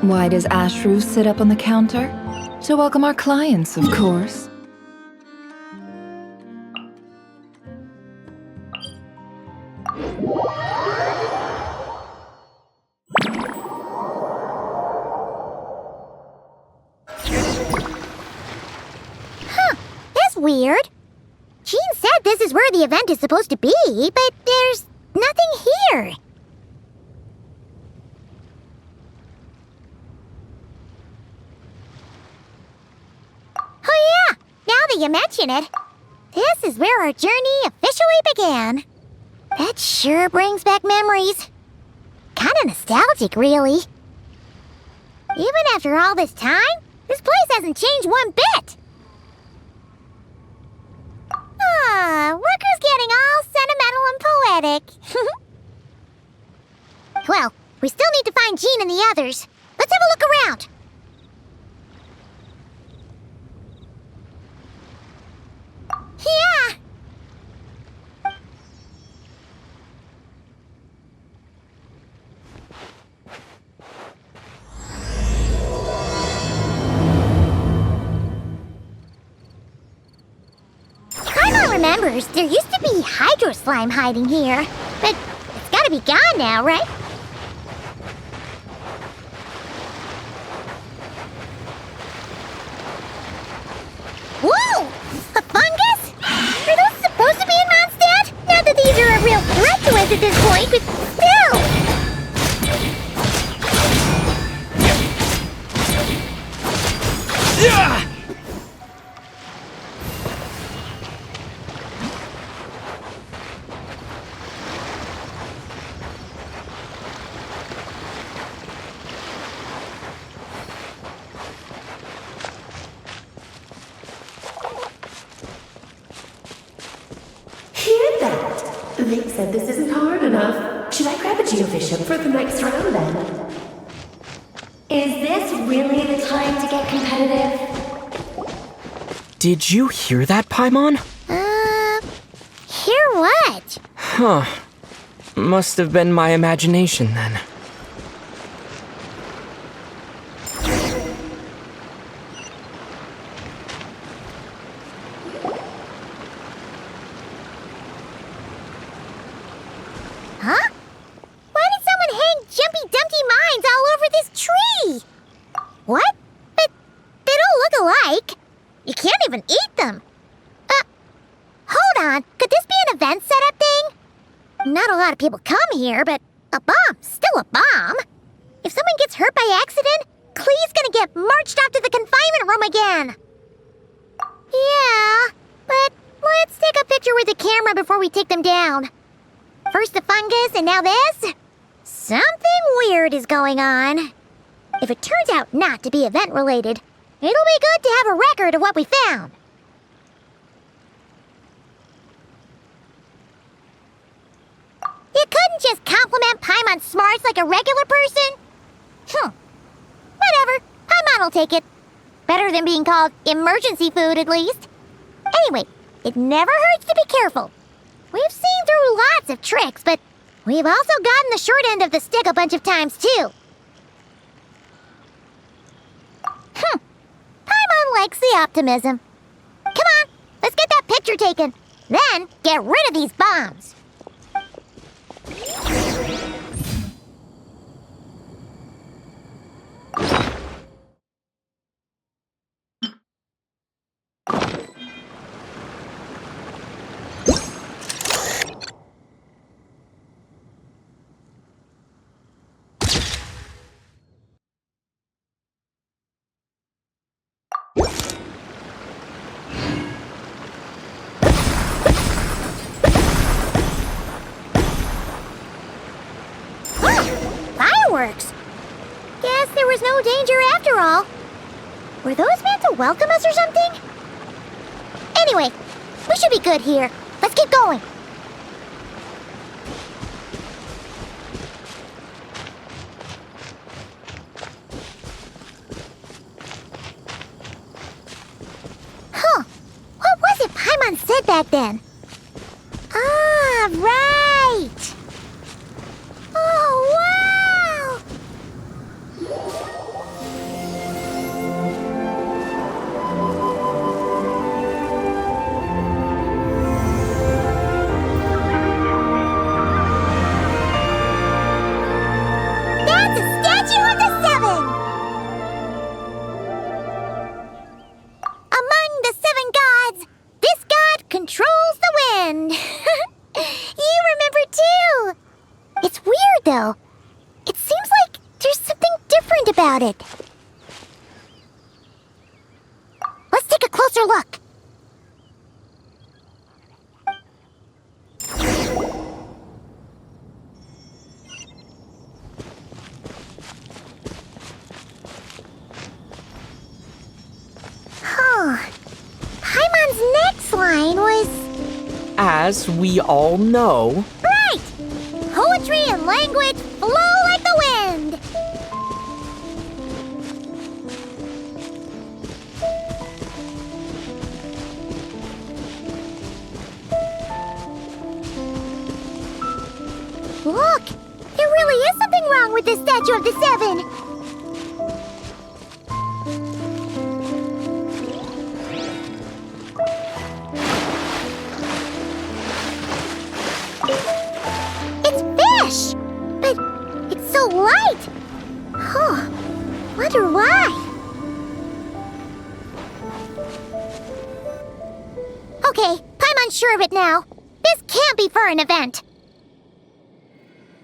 Why does Ashru sit up on the counter? To welcome our clients, of course. That's weird. Jean said this is where the event is supposed to be, but there's nothing here. Oh yeah, now that you mention it, this is where our journey officially began. That sure brings back memories. Kinda nostalgic, really. Even after all this time, this place hasn't changed one bit. Look who's getting all sentimental and poetic. Well, we still need to find Jean and the others. Let's have a look around. Yeah! Paimon remembers there used to be hydro slime hiding here, but it's gotta be gone now, right? Whoa! A fungus? Are those supposed to be in Mondstadt? Not that these are a real threat to us at this point, but still! Yeah! Hear that? Vic said this isn't hard enough. Should I grab a geobishop for the next round then? Is this really the time to get competitive? Did you hear that, Paimon? Hear what? Huh. Must have been my imagination then. Huh? Why did someone hang Jumpy Dumpty mines all over this tree? What? But they don't look alike. You can't even eat them. Hold on. Could this be an event setup thing? Not a lot of people come here, but a bomb's still a bomb. If someone gets hurt by accident, Clee's gonna get marched off to the confinement room again. Yeah, but let's take a picture with the camera before we take them down. First the fungus, and now this? Something weird is going on. If it turns out not to be event-related, it'll be good to have a record of what we found. You couldn't just compliment Paimon's smarts like a regular person? Whatever. Paimon will take it. Better than being called emergency food, at least. Anyway, it never hurts to be careful. We've seen through lots of tricks, but we've also gotten the short end of the stick a bunch of times, too. Paimon likes the optimism. Come on, let's get that picture taken. Then, get rid of these bombs. Fireworks! Guess there was no danger after all. Were those meant to welcome us or something? Anyway, we should be good here. Let's keep going. Huh. What was it Paimon said back then? Ah, right! Oh, wow! weird, though. It seems like there's something different about it. Let's take a closer look. Huh. Paimon's next line was... As we all know, Right! Poetry and language flow like the wind! Look! There really is something wrong with this statue of the Seven! It's fish! But it's so light! Huh. Wonder why? Okay, Paimon's sure of it now. This can't be for an event.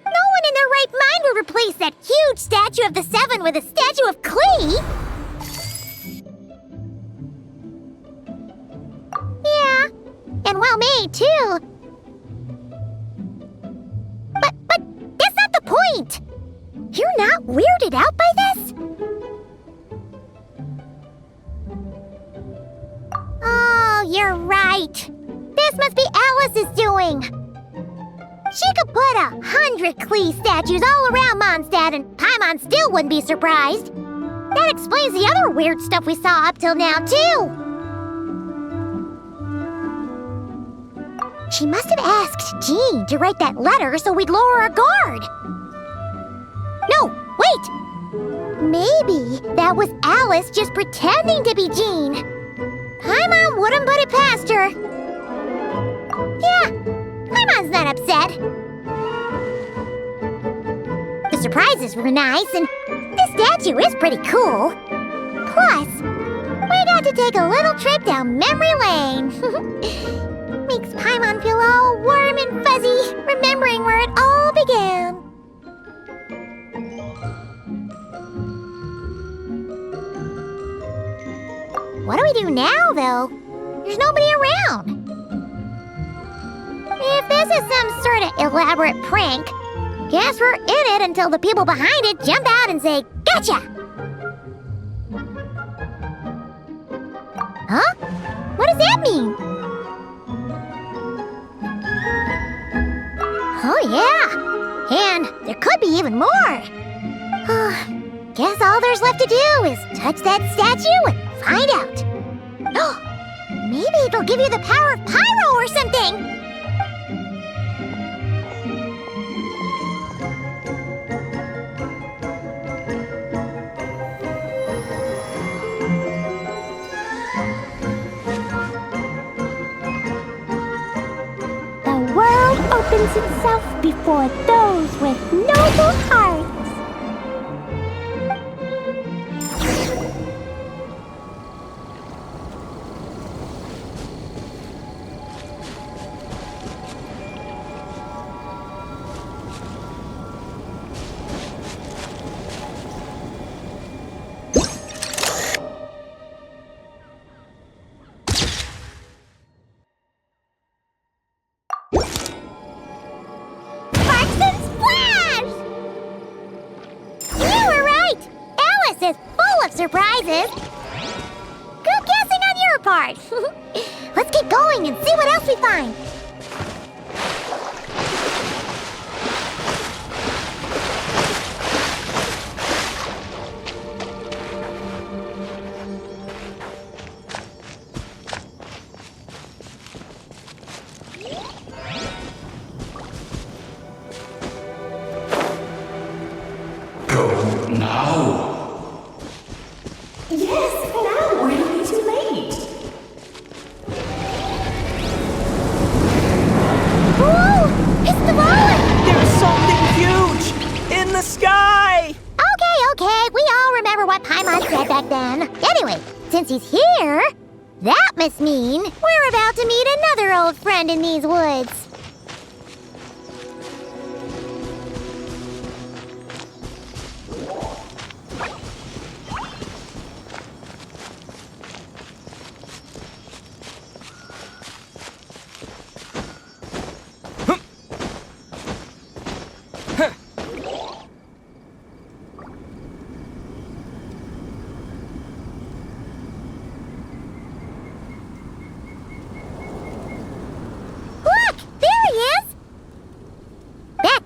No one in their right mind would replace that huge statue of the Seven with a statue of Klee! Yeah, and well made, too. But that's not the point! You're not weirded out by this? Oh, you're right. This must be Alice's doing. She could put 100 Klee statues all around Mondstadt and Paimon still wouldn't be surprised. That explains the other weird stuff we saw up till now, too. She must have asked Jean to write that letter so we'd lower our guard. No, wait! Maybe that was Alice just pretending to be Jean. Paimon wouldn't put it past her. Yeah, Paimon's not upset. The surprises were nice, and this statue is pretty cool. Plus, we got to take a little trip down memory lane. Makes Paimon feel all warm and fuzzy, remembering where it all began. What do we do now, though? There's nobody around. If this is some sort of elaborate prank, guess we're in it until the people behind it jump out and say, "Gotcha!" Huh? What does that mean? Oh, yeah. And there could be even more. Guess all there's left to do is touch that statue and find out. Maybe it'll give you the power of pyro or something. The world opens itself before those with noble hearts. Surprises. Good guessing on your part. Let's get going and see what else we find. Go now. Yes, now or it'll be too late. Whoa! It's the roller! there's something huge in the sky! Okay, we all remember what Paimon said back then. Anyway, since he's here, that must mean we're about to meet another old friend in these woods.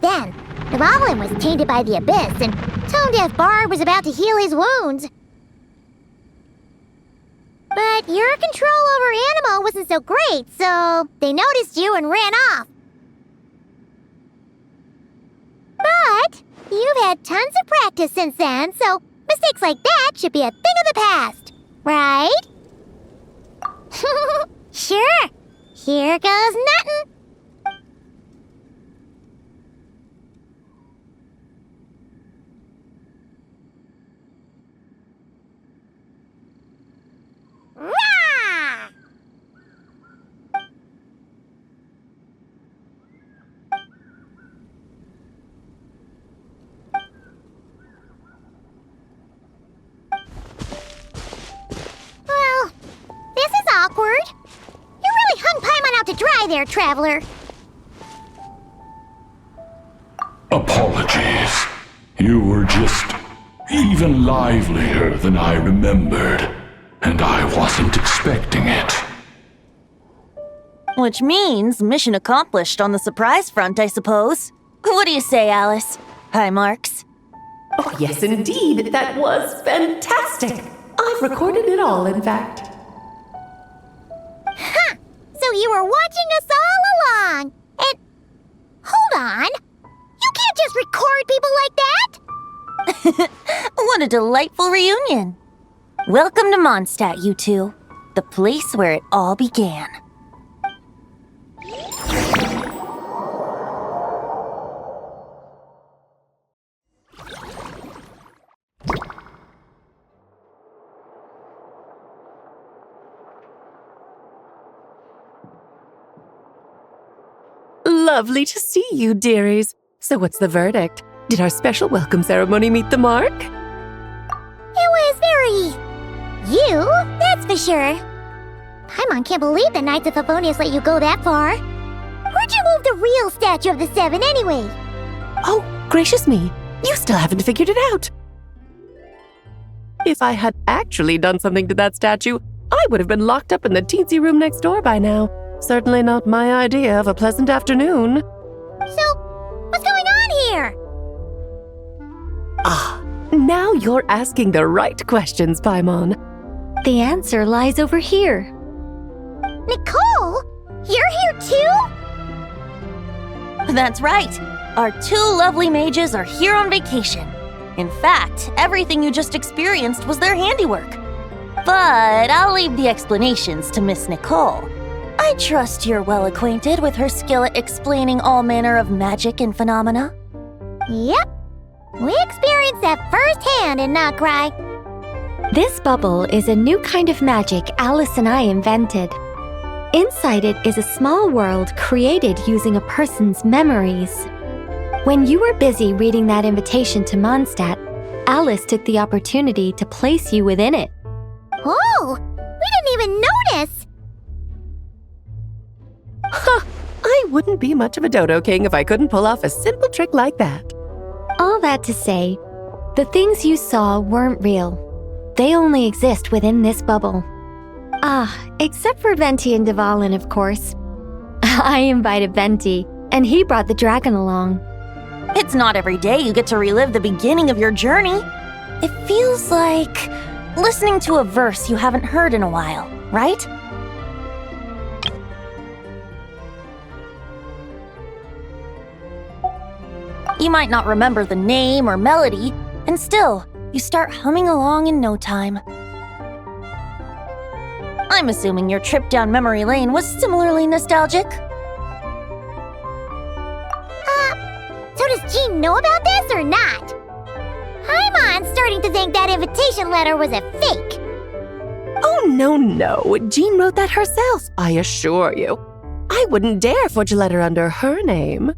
then. The Goblin was tainted by the Abyss, and Tone-Deaf Bard was about to heal his wounds. But your control over Animo wasn't so great, so they noticed you and ran off. But you've had tons of practice since then, so mistakes like that should be a thing of the past, right? Sure. Here goes nothing. Rah! Well, this is awkward. You really hung Paimon out to dry there, Traveler. Apologies. You were just even livelier than I remembered, and I wasn't expecting it. Which means mission accomplished on the surprise front, I suppose. What do you say, Alice? Hi, Marks. Oh, yes, indeed. That was fantastic. I've recorded it all, in fact. Huh! So you were watching us all along. And hold on. You can't just record people like that. What a delightful reunion. Welcome to Mondstadt, you two. The place where it all began. Lovely to see you, dearies. So what's the verdict? Did our special welcome ceremony meet the mark? It was very... you, that's for sure. Paimon can't believe the Knights of Favonius let you go that far. Where'd you move the real statue of the Seven anyway? Oh, gracious me. You still haven't figured it out. If I had actually done something to that statue, I would have been locked up in the teensy room next door by now. Certainly not my idea of a pleasant afternoon. So, what's going on here? Ah, now you're asking the right questions, Paimon. The answer lies over here. Nicole? You're here too? That's right. Our two lovely mages are here on vacation. In fact, everything you just experienced was their handiwork. But I'll leave the explanations to Miss Nicole. I trust you're well acquainted with her skill at explaining all manner of magic and phenomena. Yep. We experienced that firsthand in Notcry. This bubble is a new kind of magic Alice and I invented. Inside it is a small world created using a person's memories. When you were busy reading that invitation to Mondstadt, Alice took the opportunity to place you within it. Oh, we didn't even notice. Huh, I wouldn't be much of a dodo king if I couldn't pull off a simple trick like that. All that to say, the things you saw weren't real. They only exist within this bubble. Ah, except for Venti and Dvalin, of course. I invited Venti, and he brought the dragon along. It's not every day you get to relive the beginning of your journey. It feels like listening to a verse you haven't heard in a while, right? You might not remember the name or melody, and still, you start humming along in no time. I'm assuming your trip down memory lane was similarly nostalgic. So does Jean know about this or not? Paimon's starting to think that invitation letter was a fake. Oh, no. Jean wrote that herself, I assure you. I wouldn't dare forge a letter under her name.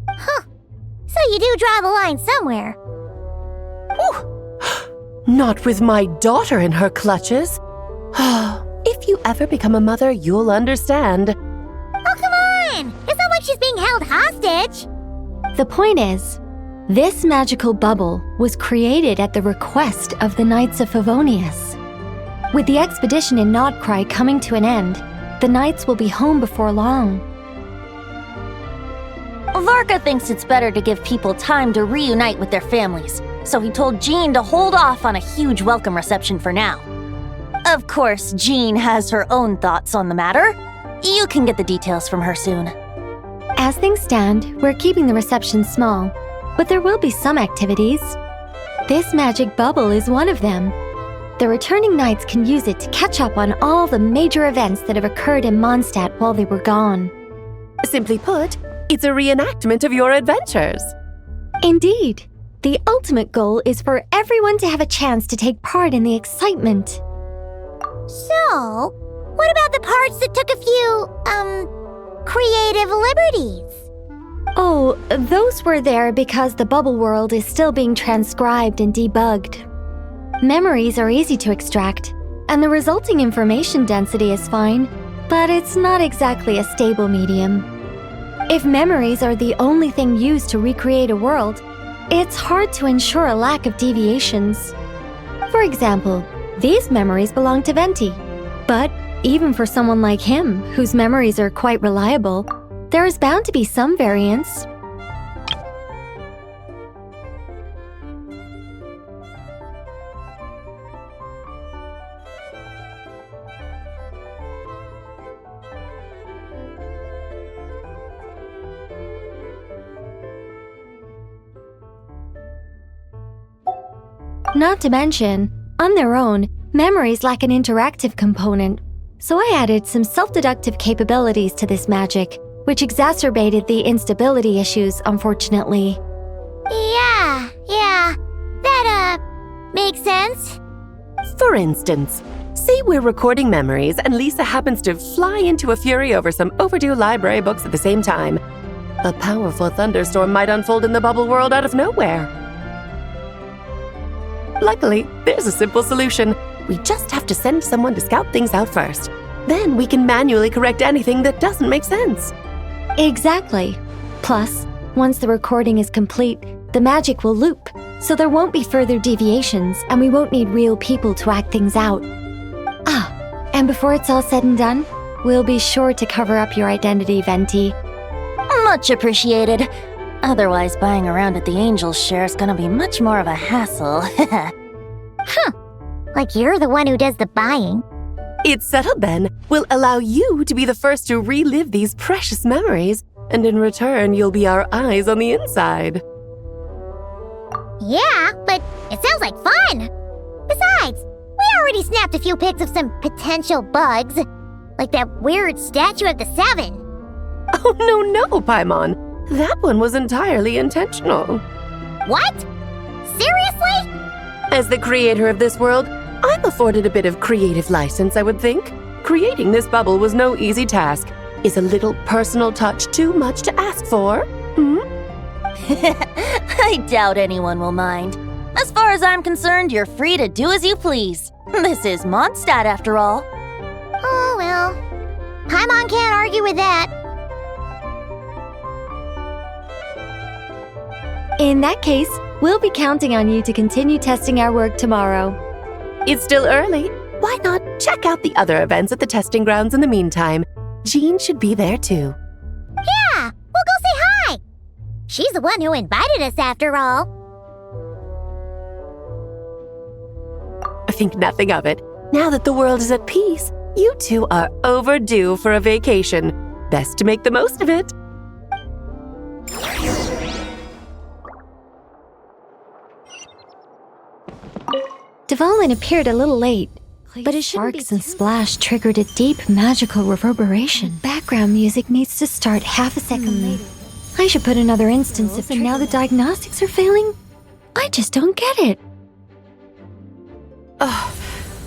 Huh. So you do draw the line somewhere. Not with my daughter in her clutches. If you ever become a mother, you'll understand. Oh, come on! It's not like she's being held hostage. The point is, this magical bubble was created at the request of the Knights of Favonius. With the expedition in Notcry coming to an end, the Knights will be home before long. Varka thinks it's better to give people time to reunite with their families, so he told Jean to hold off on a huge welcome reception for now. Of course, Jean has her own thoughts on the matter. You can get the details from her soon. As things stand, we're keeping the reception small, but there will be some activities. This magic bubble is one of them. The returning knights can use it to catch up on all the major events that have occurred in Mondstadt while they were gone. Simply put, it's a reenactment of your adventures. Indeed. The ultimate goal is for everyone to have a chance to take part in the excitement. So, what about the parts that took a few, creative liberties? Oh, those were there because the bubble world is still being transcribed and debugged. Memories are easy to extract, and the resulting information density is fine, but it's not exactly a stable medium. If memories are the only thing used to recreate a world, it's hard to ensure a lack of deviations. For example, these memories belong to Venti, but even for someone like him, whose memories are quite reliable, there is bound to be some variance. Not to mention, on their own, memories lack an interactive component, so I added some self-deductive capabilities to this magic, which exacerbated the instability issues, unfortunately. Yeah, that, makes sense. For instance, say we're recording memories and Lisa happens to fly into a fury over some overdue library books at the same time. A powerful thunderstorm might unfold in the bubble world out of nowhere. Luckily, there's a simple solution. We just have to send someone to scout things out first. Then we can manually correct anything that doesn't make sense. Exactly. Plus, once the recording is complete, the magic will loop, so there won't be further deviations and we won't need real people to act things out. Ah, and before it's all said and done, we'll be sure to cover up your identity, Venti. Much appreciated. Otherwise, buying around at the Angel's share is gonna be much more of a hassle. Like you're the one who does the buying. It's settled then. We'll allow you to be the first to relive these precious memories, and in return, you'll be our eyes on the inside. Yeah, but it sounds like fun. Besides, we already snapped a few pics of some potential bugs, like that weird statue of the Seven. Oh, no, Paimon. That one was entirely intentional. What? Seriously? As the creator of this world, I'm afforded a bit of creative license, I would think. Creating this bubble was no easy task. Is a little personal touch too much to ask for? I doubt anyone will mind. As far as I'm concerned, you're free to do as you please. This is Mondstadt, after all. Oh, well. Paimon can't argue with that. In that case, we'll be counting on you to continue testing our work tomorrow. It's still early. Why not check out the other events at the testing grounds in the meantime? Jean should be there too. Yeah, we'll go say hi. She's the one who invited us after all. Think nothing of it. Now that the world is at peace, you two are overdue for a vacation. Best to make the most of it. Dvalin appeared a little late, but his sparks and splash triggered a deep magical reverberation. Background music needs to start half a second late. I should put another instance of now the diagnostics are failing? I just don't get it.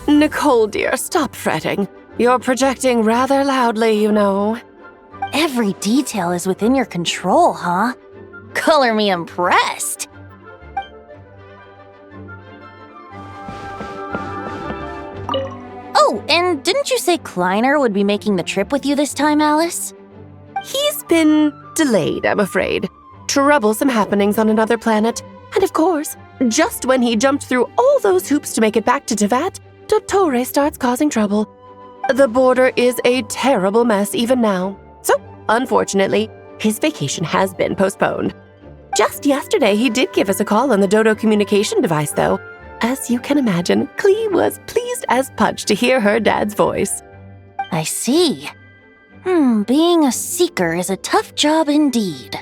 Nicole, dear, stop fretting. You're projecting rather loudly, you know. Every detail is within your control, huh? Color me impressed. Oh, and didn't you say Kleiner would be making the trip with you this time, Alice? He's been delayed, I'm afraid. Troublesome happenings on another planet. And of course, just when he jumped through all those hoops to make it back to Tevat, Dottore starts causing trouble. The border is a terrible mess even now. So, unfortunately, His vacation has been postponed. Just yesterday, he did give us a call on the Dodo communication device, though. As you can imagine, Klee was pleased as punch to hear her dad's voice. I see. Being a seeker is a tough job indeed.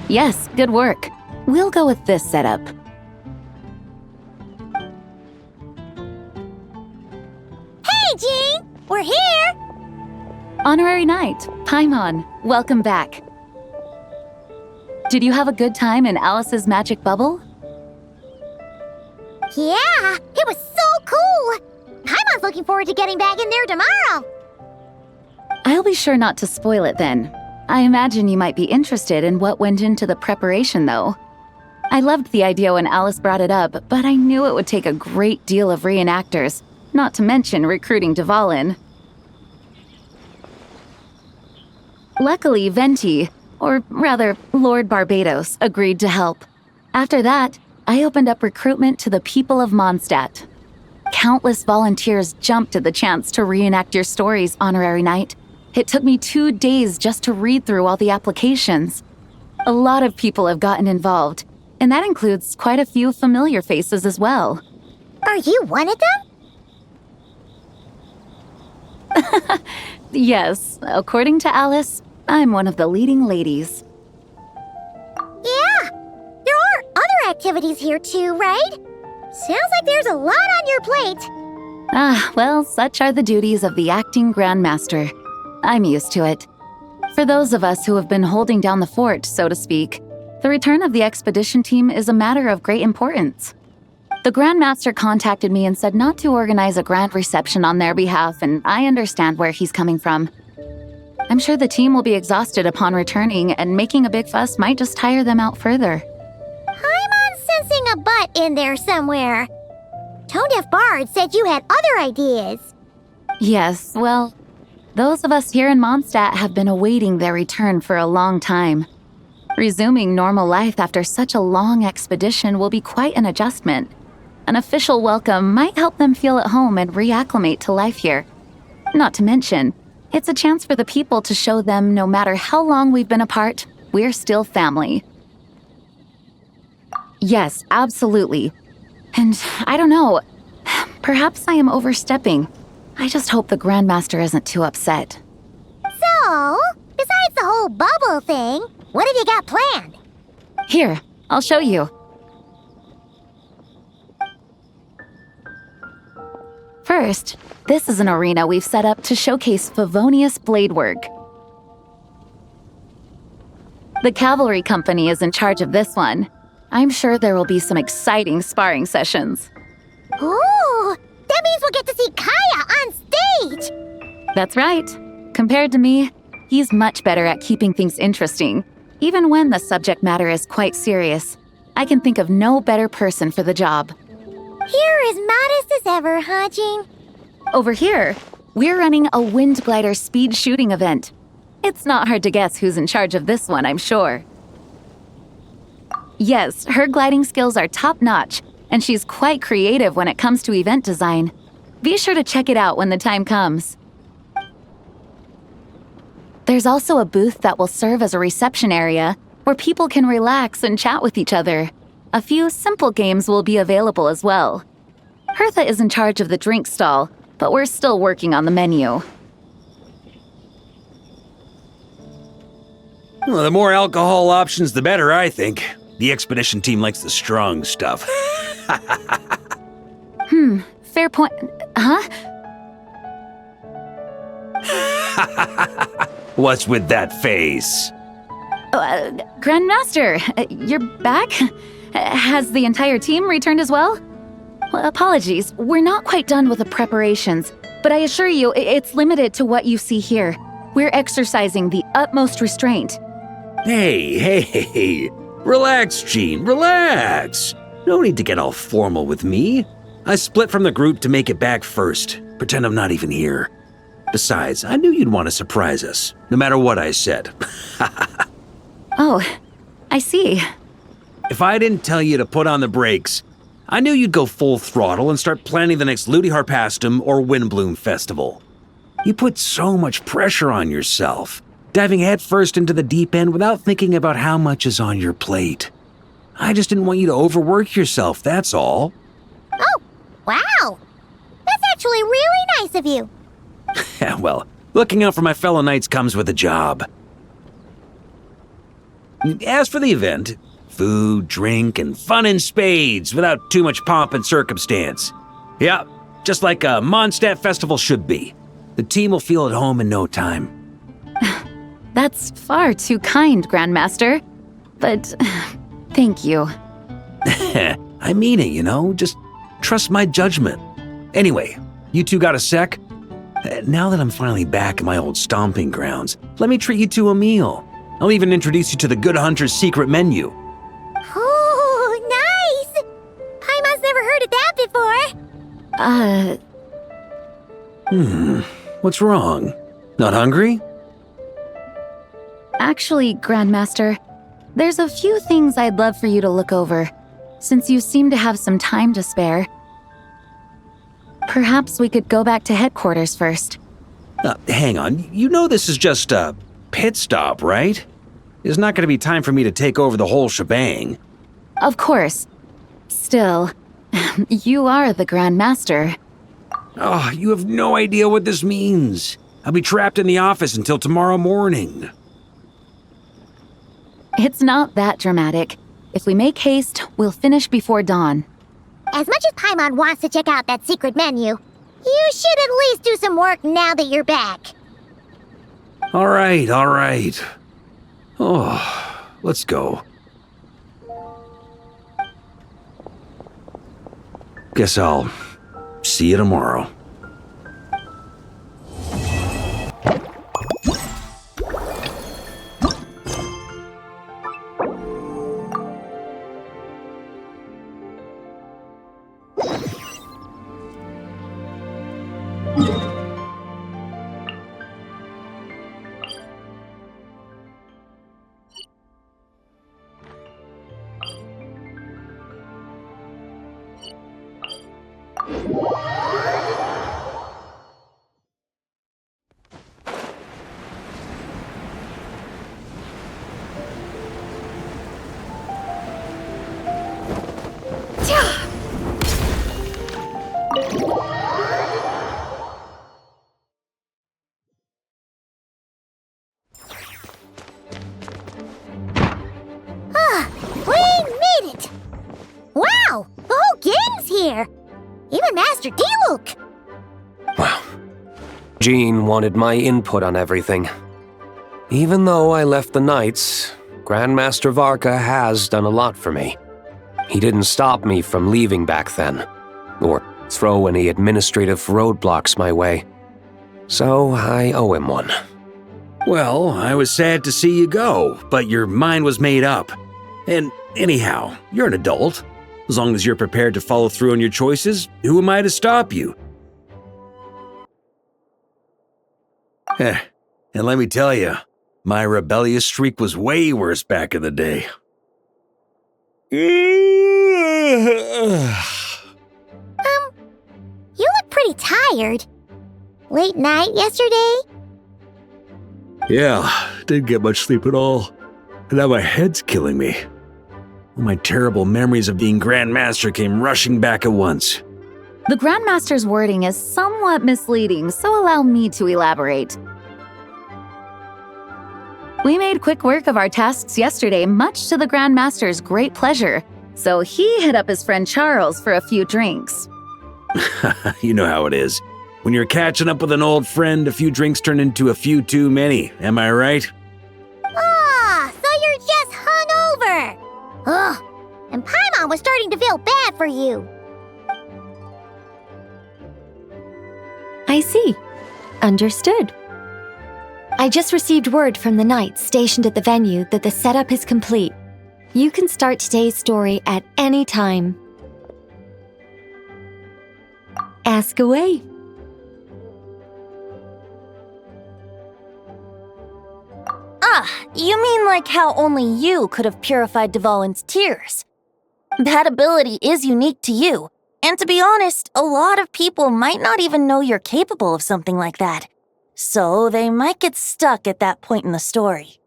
Yes, good work. We'll go with this setup. Hey, Jean! We're here! Honorary Knight, Paimon, welcome back. Did you have a good time in Alice's magic bubble? Yeah, it was so cool! Paimon's looking forward to getting back in there tomorrow! I'll be sure not to spoil it then. I imagine you might be interested in what went into the preparation, though. I loved the idea when Alice brought it up, but I knew it would take a great deal of reenactors, not to mention recruiting Dvalin. Luckily, Venti, or rather, Lord Barbados, agreed to help. After that, I opened up recruitment to the people of Mondstadt. Countless volunteers jumped at the chance to reenact your stories, Honorary Knight. It took me 2 days just to read through all the applications. A lot of people have gotten involved, and that includes quite a few familiar faces as well. Are you one of them? Yes, according to Alice, I'm one of the leading ladies. Yeah, there are other activities here too, right? Sounds like there's a lot on your plate. Well, such are the duties of the acting Grandmaster. I'm used to it. For those of us who have been holding down the fort, so to speak, the return of the expedition team is a matter of great importance. The Grandmaster contacted me and said not to organize a grand reception on their behalf, and I understand where he's coming from. I'm sure the team will be exhausted upon returning, and making a big fuss might just tire them out further. I'm sensing a butt in there somewhere. Tone Deaf Bard said you had other ideas. Yes, well, those of us here in Mondstadt have been awaiting their return for a long time. Resuming normal life after such a long expedition will be quite an adjustment. An official welcome might help them feel at home and reacclimate to life here. Not to mention, it's a chance for the people to show them no matter how long we've been apart, we're still family. Yes, absolutely. And I don't know, perhaps I am overstepping. I just hope the Grandmaster isn't too upset. So, besides the whole bubble thing, what have you got planned? Here, I'll show you. First, this is an arena we've set up to showcase Favonius blade work. The cavalry company is in charge of this one. I'm sure there will be some exciting sparring sessions. Ooh, that means we'll get to see Kaya on stage! That's right. Compared to me, he's much better at keeping things interesting, even when the subject matter is quite serious. I can think of no better person for the job. You're as modest as ever, huh, Jean? Over here, we're running a wind glider speed shooting event. It's not hard to guess who's in charge of this one, I'm sure. Yes, her gliding skills are top-notch, and she's quite creative when it comes to event design. Be sure to check it out when the time comes. There's also a booth that will serve as a reception area where people can relax and chat with each other. A few simple games will be available as well. Hertha is in charge of the drink stall, but we're still working on the menu. Well, the more alcohol options, the better, I think. The expedition team likes the strong stuff. Fair point. Huh? What's with that face? Grandmaster, you're back? Has the entire team returned as well? Well, apologies, we're not quite done with the preparations, but I assure you, it's limited to what you see here. We're exercising the utmost restraint. Hey. Relax, Jean, relax. No need to get all formal with me. I split from the group to make it back first. Pretend I'm not even here. Besides, I knew you'd want to surprise us, no matter what I said. Oh, I see. If I didn't tell you to put on the brakes, I knew you'd go full throttle and start planning the next Ludi Harpastum or Windbloom Festival. You put so much pressure on yourself, diving headfirst into the deep end without thinking about how much is on your plate. I just didn't want you to overwork yourself, that's all. Oh, wow. That's actually really nice of you. Well, looking out for my fellow knights comes with a job. As for the event, food, drink, and fun in spades without too much pomp and circumstance. Yeah, just like a Mondstadt festival should be. The team will feel at home in no time. That's far too kind, Grandmaster. But thank you. I mean it, you know, just trust my judgment. Anyway, you two got a sec? Now that I'm finally back in my old stomping grounds, let me treat you to a meal. I'll even introduce you to the Good Hunter's secret menu. Oh, nice! Paimon's never heard of that before. What's wrong? Not hungry? Actually, Grandmaster, there's a few things I'd love for you to look over, since you seem to have some time to spare. Perhaps we could go back to headquarters first. Hang on, you know this is just a pit stop, right? There's not going to be time for me to take over the whole shebang. Of course. Still, you are the Grandmaster. Oh, you have no idea what this means. I'll be trapped in the office until tomorrow morning. It's not that dramatic. If we make haste, we'll finish before dawn. As much as Paimon wants to check out that secret menu, you should at least do some work now that you're back. All right. Oh, let's go. Guess I'll see you tomorrow. Here. Even Master Diluc. Wow. Jean wanted my input on everything. Even though I left the Knights, Grandmaster Varka has done a lot for me. He didn't stop me from leaving back then, or throw any administrative roadblocks my way. So I owe him one. Well, I was sad to see you go, but your mind was made up. And anyhow, you're an adult. As long as you're prepared to follow through on your choices, who am I to stop you? And let me tell you, my rebellious streak was way worse back in the day. You look pretty tired. Late night yesterday? Yeah, didn't get much sleep at all. And now my head's killing me. All my terrible memories of being Grandmaster came rushing back at once. The Grandmaster's wording is somewhat misleading, so allow me to elaborate. We made quick work of our tasks yesterday, much to the Grand Master's great pleasure, so he hit up his friend Charles for a few drinks. You know how it is. When you're catching up with an old friend, a few drinks turn into a few too many, am I right? Ah, so you're just hungover. Ugh, and Paimon was starting to feel bad for you. I see. Understood. I just received word from the knights stationed at the venue that the setup is complete. You can start today's story at any time. Ask away. Ah, you mean like how only you could have purified Dvalin's tears? That ability is unique to you, and to be honest, a lot of people might not even know you're capable of something like that. So they might get stuck at that point in the story.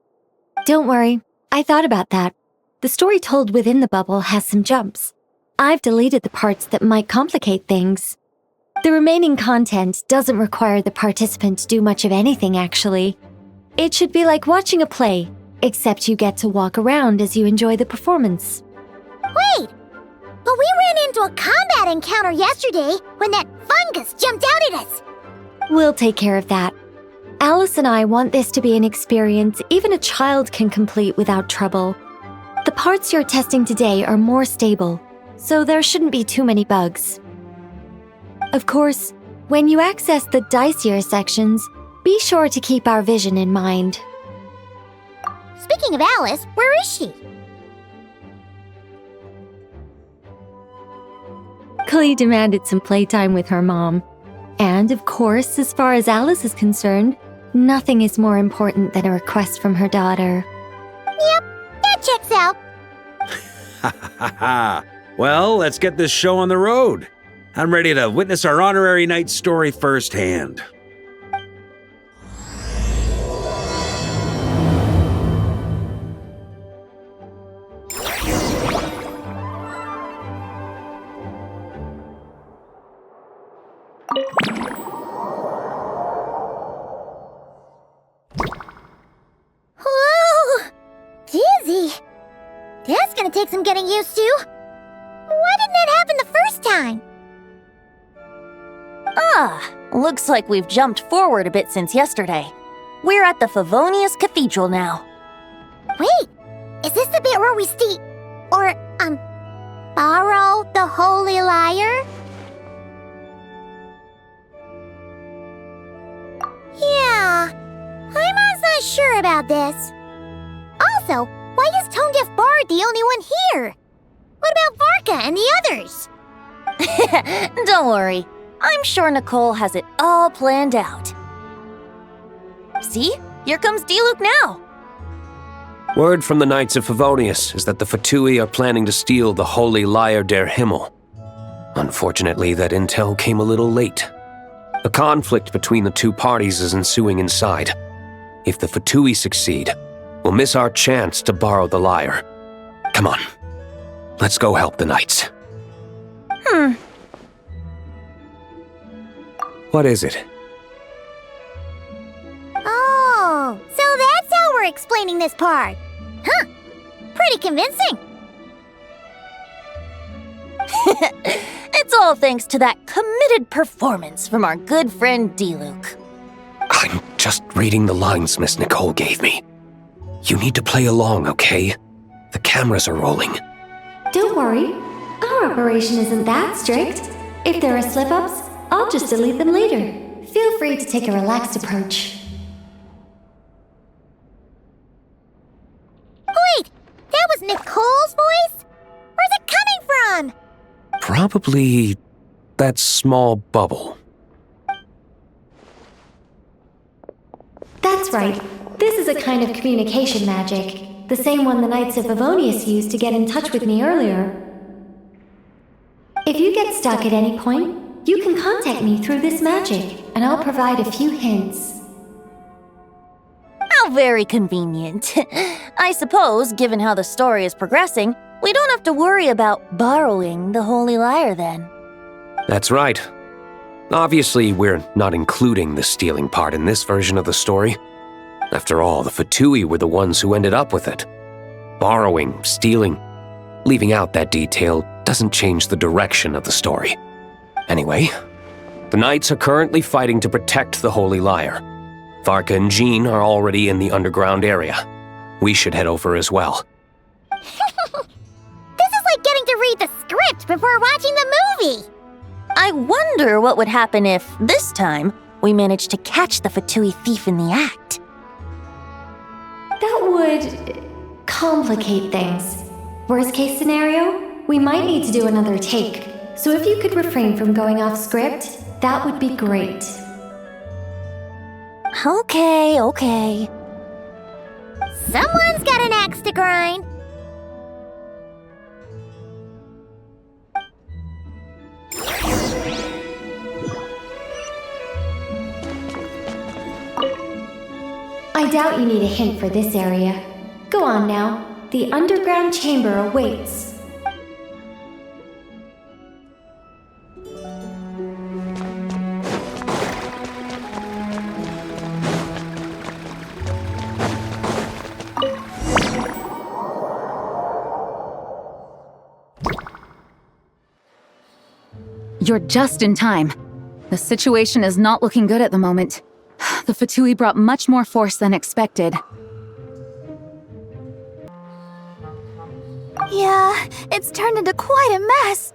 Don't worry, I thought about that. The story told within the bubble has some jumps. I've deleted the parts that might complicate things. The remaining content doesn't require the participant to do much of anything, actually. It should be like watching a play, except you get to walk around as you enjoy the performance. Wait! But we ran into a combat encounter yesterday when that fungus jumped out at us. We'll take care of that. Alice and I want this to be an experience even a child can complete without trouble. The parts you're testing today are more stable, so there shouldn't be too many bugs. Of course, when you access the dicier sections, be sure to keep our vision in mind. Speaking of Alice, where is she? Klee demanded some playtime with her mom. And, of course, as far as Alice is concerned, nothing is more important than a request from her daughter. Yep, that checks out. Ha ha ha! Well, let's get this show on the road. I'm ready to witness our honorary knight's story firsthand. Whoa! Dizzy. That's gonna take some getting used to. Why didn't that happen the first time? Ah, looks like we've jumped forward a bit since yesterday. We're at the Favonius Cathedral now. Wait, is this the bit where we borrow the Holy Lyre? Yeah, Paimon's not sure about this. Also, why is Tone Deaf Bard the only one here? What about Varka and the others? Don't worry, I'm sure Nicole has it all planned out. See? Here comes Diluc now. Word from the Knights of Favonius is that the Fatui are planning to steal the Holy Lyre der Himmel. Unfortunately, that intel came a little late. A conflict between the two parties is ensuing inside. If the Fatui succeed, we'll miss our chance to borrow the lyre. Come on, let's go help the Knights. What is it? Oh, so that's how we're explaining this part. Huh, pretty convincing. It's all thanks to that committed performance from our good friend Diluc. I'm just reading the lines Miss Nicole gave me. You need to play along, okay? The cameras are rolling. Don't worry, our operation isn't that strict. If there are slip-ups, I'll just delete them later. Feel free to take a relaxed approach. Wait, that was Nicole's voice? Where's it coming from? Probably that small bubble. That's right. This is a kind of communication magic. The same one the Knights of Favonius used to get in touch with me earlier. If you get stuck at any point, you can contact me through this magic, and I'll provide a few hints. How very convenient. I suppose, given how the story is progressing, we don't have to worry about borrowing the Holy Lyre then. That's right. Obviously, we're not including the stealing part in this version of the story. After all, the Fatui were the ones who ended up with it. Borrowing, stealing, leaving out that detail doesn't change the direction of the story. Anyway, the Knights are currently fighting to protect the Holy Lyre. Varka and Jean are already in the underground area. We should head over as well. This is like getting to read the script before watching the movie! I wonder what would happen if, this time, we managed to catch the Fatui thief in the act. That would complicate things. Worst case scenario, we might need to do another take. So if you could refrain from going off script, that would be great. Okay. Someone's got an axe to grind. I doubt you need a hint for this area. Go on now. The underground chamber awaits. You're just in time. The situation is not looking good at the moment. The Fatui brought much more force than expected. Yeah, it's turned into quite a mess.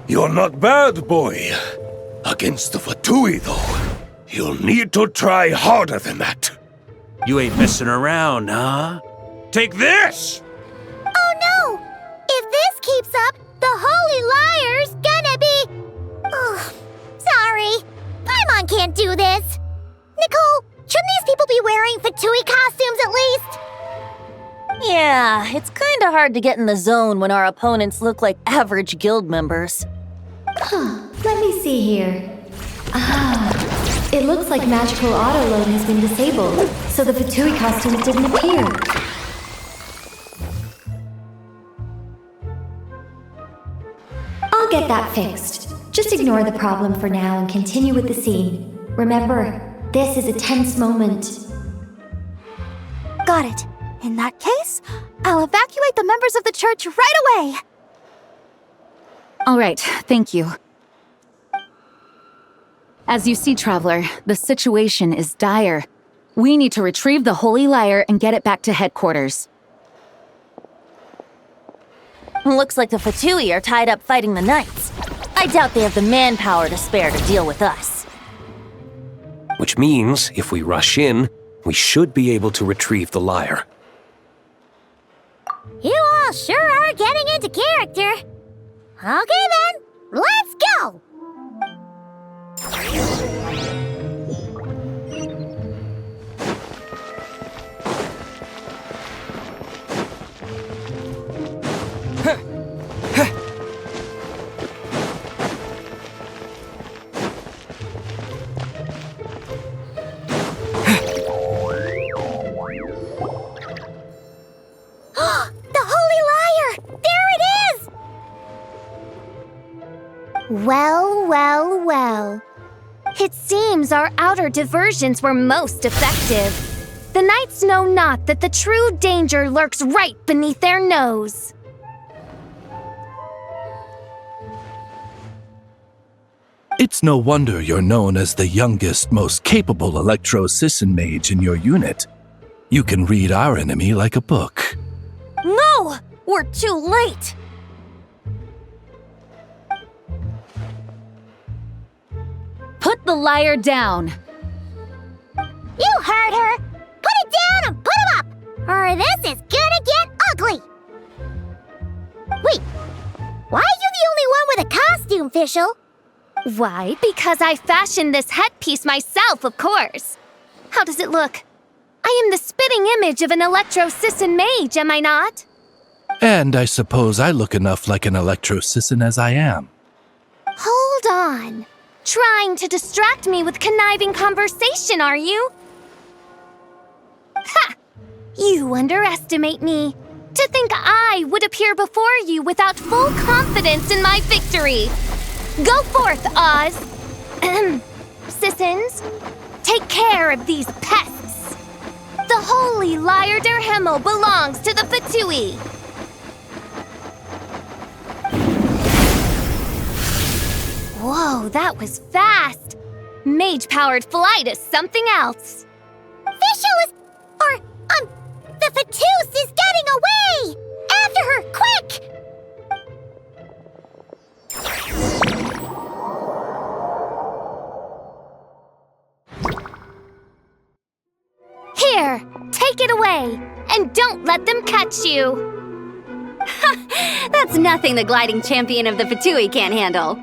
You're not bad, boy. Against the Fatui, though, you'll need to try harder than that. You ain't messing around, huh? Take this! Oh no! If this keeps up, the Holy Lyre's gonna be... Oh, sorry. Paimon can't do this. Nicole, shouldn't these people be wearing Fatui costumes at least? Yeah, it's kinda hard to get in the zone when our opponents look like average guild members. Let me see here. It looks like magical autoload has been disabled, so the Fatui costumes didn't appear. I'll get that fixed. Just ignore the problem for now and continue with the scene. Remember, this is a tense moment. Got it. In that case, I'll evacuate the members of the church right away. All right, thank you. As you see, Traveler, the situation is dire. We need to retrieve the Holy Lyre and get it back to headquarters. Looks like the Fatui are tied up fighting the Knights. I doubt they have the manpower to spare to deal with us. Which means, if we rush in, we should be able to retrieve the lyre. You all sure are getting into character. Okay then, let's go! The Holy Lyre! There it is! Well. It seems our outer diversions were most effective. The Knights know not that the true danger lurks right beneath their nose. It's no wonder you're known as the youngest, most capable Electro-Sisson mage in your unit. You can read our enemy like a book. No! We're too late! Put the lyre down! You heard her! Put it down and put him up! Or this is gonna get ugly! Wait, why are you the only one with a costume, Fischl? Why? Because I fashioned this headpiece myself, of course. How does it look? I am the spitting image of an Electro-Sisson mage, am I not? And I suppose I look enough like an Electro-Sisson as I am. Hold on. Trying to distract me with conniving conversation, are you? Ha! You underestimate me. To think I would appear before you without full confidence in my victory. Go forth, Oz. Sissons, take care of these pests. The holy Lyre der Himmel belongs to the Fatui. Whoa, that was fast. Mage-powered flight is something else. The Fatus is getting away! After her, quick! Here, take it away, and don't let them catch you. That's nothing the gliding champion of the Fatui can't handle.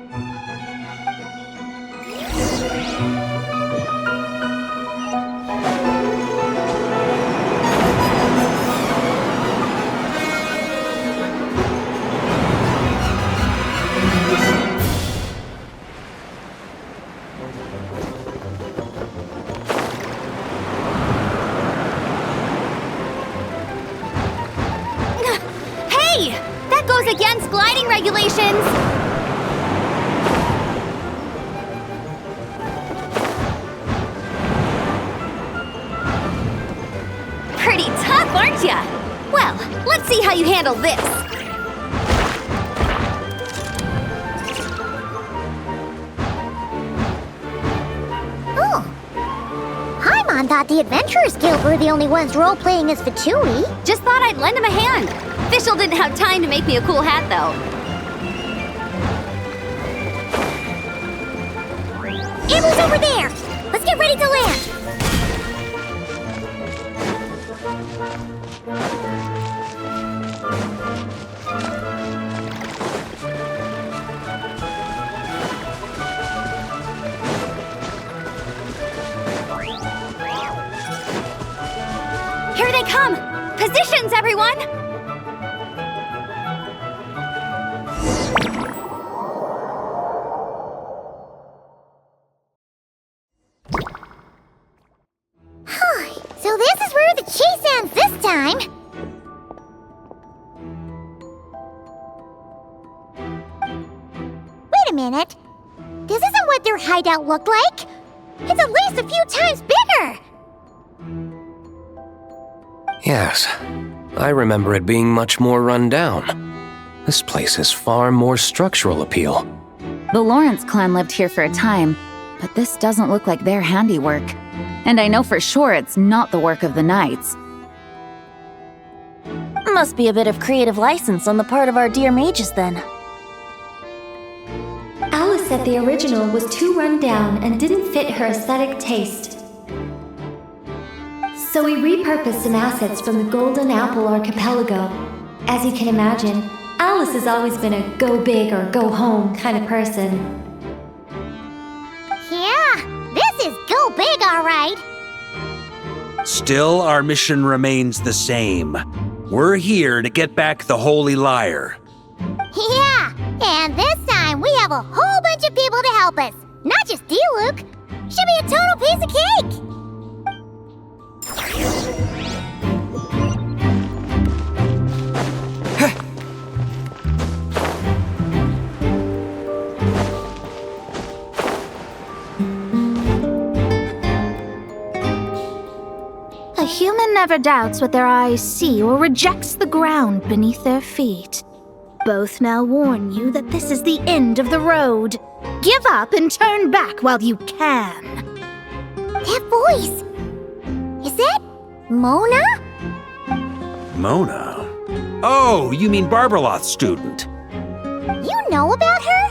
Against gliding regulations! Pretty tough, aren't ya? Well, let's see how you handle this. Oh. Paimon thought the Adventurers Guild were the only ones role-playing as Fatui. Just thought I'd lend him a hand. Fischl didn't have time to make me a cool hat, though. Amber's over there! Let's get ready to land! Here they come! Positions, everyone! So this is where the chase ends this time! Wait a minute. This isn't what their hideout looked like! It's at least a few times bigger! Yes, I remember it being much more run down. This place has far more structural appeal. The Lawrence clan lived here for a time, but this doesn't look like their handiwork. And I know for sure it's not the work of the Knights. Must be a bit of creative license on the part of our dear mages, then. Alice said the original was too run down and didn't fit her aesthetic taste. So we repurposed some assets from the Golden Apple Archipelago. As you can imagine, Alice has always been a go big or go home kind of person. Yeah, this is go big, all right. Still, our mission remains the same. We're here to get back the Holy Lyre. Yeah, and this time we have a whole bunch of people to help us. Not just Diluc. Should be a total piece of cake. A human never doubts what their eyes see or rejects the ground beneath their feet. Both now warn you that this is the end of the road. Give up and turn back while you can. That voice! Is that Mona? Mona? Oh, you mean Barbarloth's student. You know about her?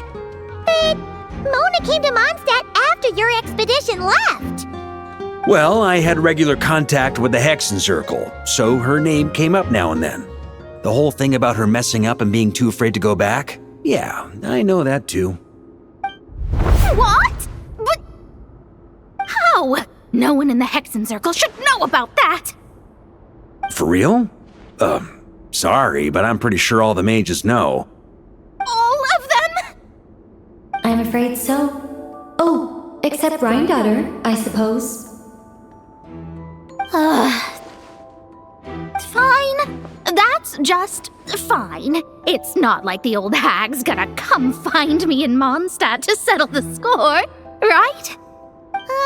But Mona came to Mondstadt after your expedition left. Well, I had regular contact with the Hexen Circle, so her name came up now and then. The whole thing about her messing up and being too afraid to go back? Yeah, I know that too. What? But how? No one in the Hexen Circle should know about that! For real? Sorry, but I'm pretty sure all the mages know. All of them? I'm afraid so. Oh, except Rhindaughter, I suppose. that's just fine. It's not like the old hag's gonna come find me in Mondstadt to settle the score, right?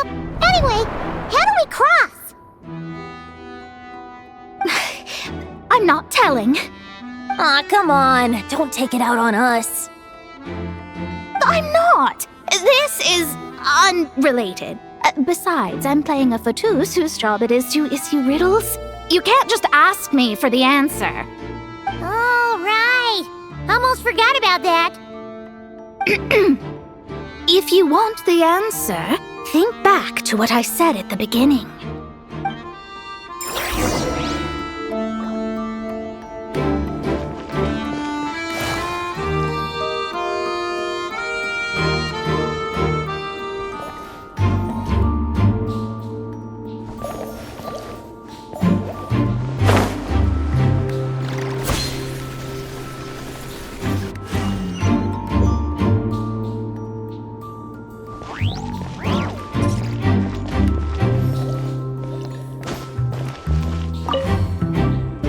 Anyway, how do we cross? I'm not telling. Aw, come on. Don't take it out on us. I'm not. This is unrelated. Besides, I'm playing a fatus whose job it is to issue riddles. You can't just ask me for the answer. All right. Almost forgot about that. If you want the answer, think back to what I said at the beginning.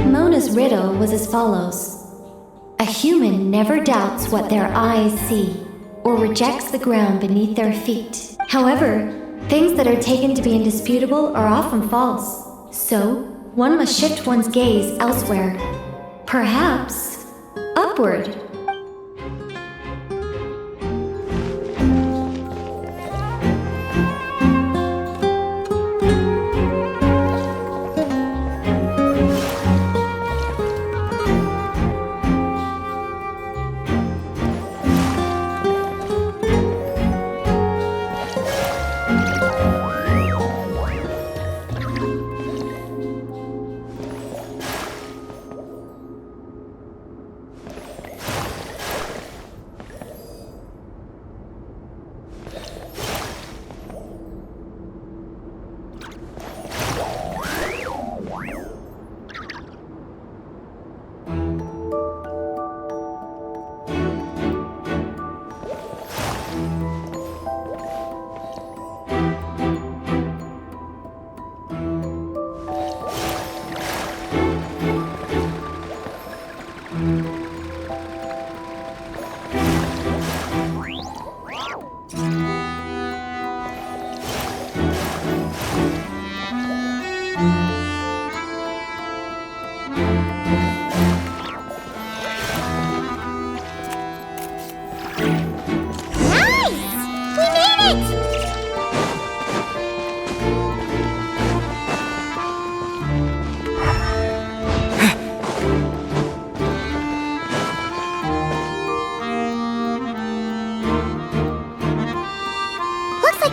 Mona's riddle was as follows. A human never doubts what their eyes see, or rejects the ground beneath their feet. However, things that are taken to be indisputable are often false. So, one must shift one's gaze elsewhere. Perhaps, upward.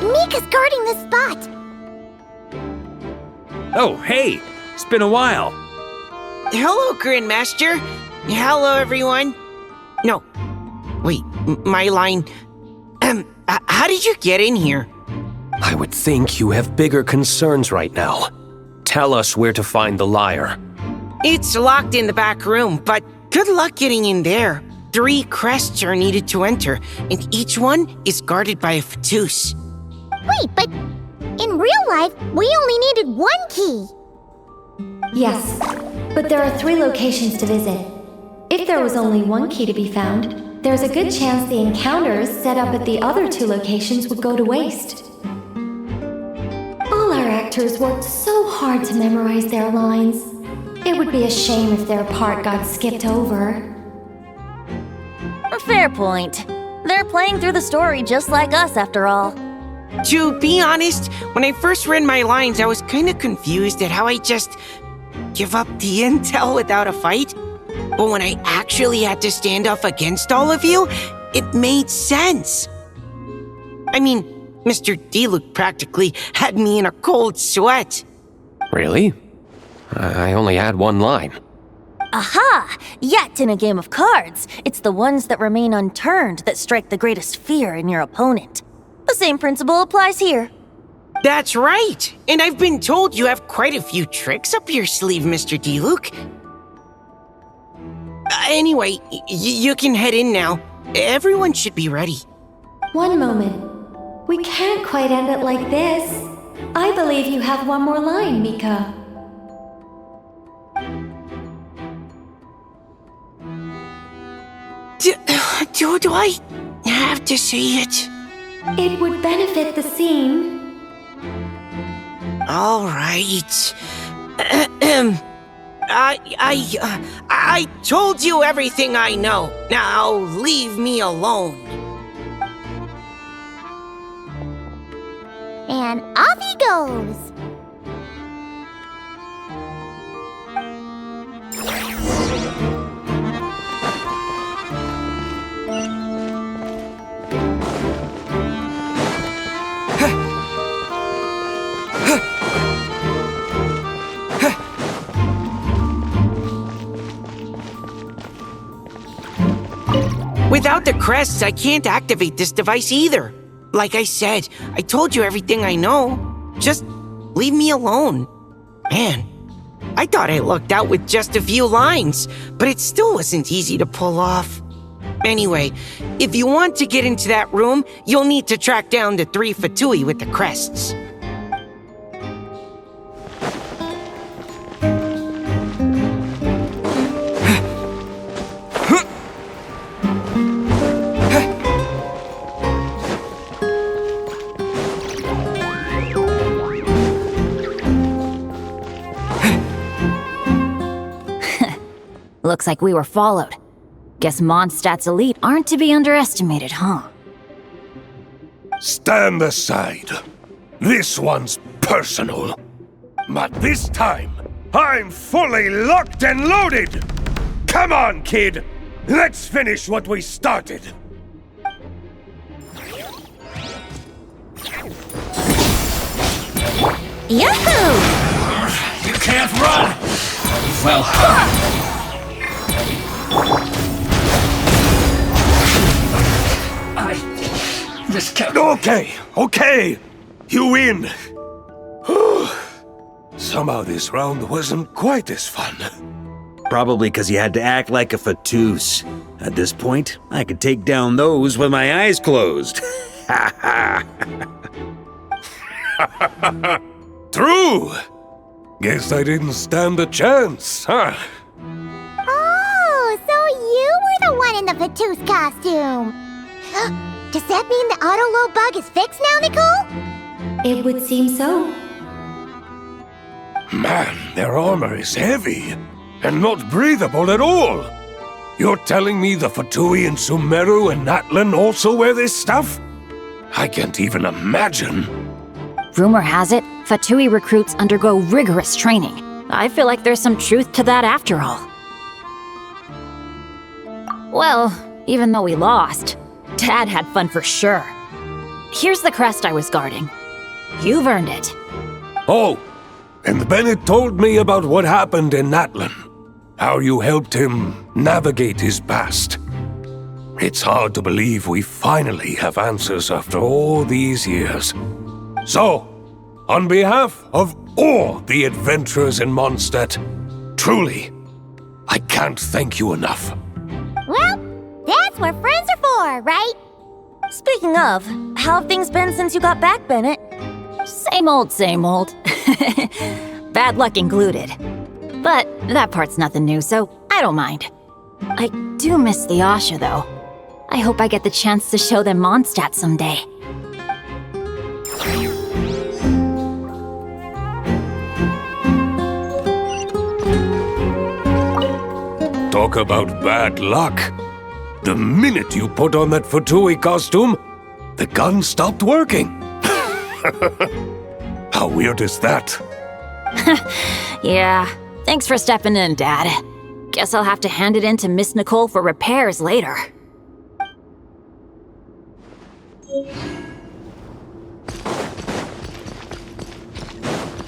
Mika's guarding the spot. Oh, hey! It's been a while. Hello, Grandmaster. Hello, everyone. No. Wait, my line. How did you get in here? I would think you have bigger concerns right now. Tell us where to find the lyre. It's locked in the back room, but good luck getting in there. 3 crests are needed to enter, and each one is guarded by a fatus. Wait, but in real life, we only needed 1 key. Yes, but there are 3 locations to visit. If there was only 1 key to be found, there's a good chance the encounters set up at the other 2 locations would go to waste. All our actors worked so hard to memorize their lines. It would be a shame if their part got skipped over. Fair point. They're playing through the story just like us, after all. To be honest, when I first read my lines, I was kind of confused at how I just give up the intel without a fight. But when I actually had to stand up against all of you, it made sense. I mean, Mr. Diluc practically had me in a cold sweat. Really? I only had 1 line. Aha! Yet in a game of cards, it's the ones that remain unturned that strike the greatest fear in your opponent. The same principle applies here. That's right! And I've been told you have quite a few tricks up your sleeve, Mr. Diluc. Anyway, you can head in now. Everyone should be ready. One moment. We can't quite end it like this. I believe you have 1 more line, Mika. Do I have to say it? It would benefit the scene. All right. I told you everything I know. Now leave me alone. And off he goes. Without the crests, I can't activate this device either. Like I said, I told you everything I know. Just leave me alone. Man, I thought I lucked out with just a few lines, but it still wasn't easy to pull off. Anyway, if you want to get into that room, you'll need to track down the 3 Fatui with the crests. Looks like we were followed. Guess Mondstadt's elite aren't to be underestimated, huh? Stand aside. This one's personal. But this time, I'm fully locked and loaded! Come on, kid! Let's finish what we started! Yahoo! You can't run! Well, Just can't. Okay. You win. Somehow this round wasn't quite as fun. Probably because you had to act like a Fatous. At this point, I could take down those with my eyes closed. True. Guess I didn't stand a chance, huh? Oh, so you were the one in the Fatous costume. Does that mean the auto-load bug is fixed now, Nicole? It would seem so. Man, their armor is heavy and not breathable at all. You're telling me the Fatui in Sumeru and Natlan also wear this stuff? I can't even imagine. Rumor has it, Fatui recruits undergo rigorous training. I feel like there's some truth to that after all. Well, even though we lost, Dad had fun for sure. Here's the crest I was guarding. You've earned it. Oh, and Bennett told me about what happened in Natlan. How you helped him navigate his past. It's hard to believe we finally have answers after all these years. So, on behalf of all the adventurers in Mondstadt, truly, I can't thank you enough. Well, that's what friends are for, right? Speaking of, how have things been since you got back, Bennett? Same old, same old. Bad luck included. But that part's nothing new, so I don't mind. I do miss the Asha, though. I hope I get the chance to show them Mondstadt someday. Talk about bad luck. The minute you put on that Fatui costume, the gun stopped working. How weird is that? Yeah, thanks for stepping in, Dad. Guess I'll have to hand it in to Miss Nicole for repairs later.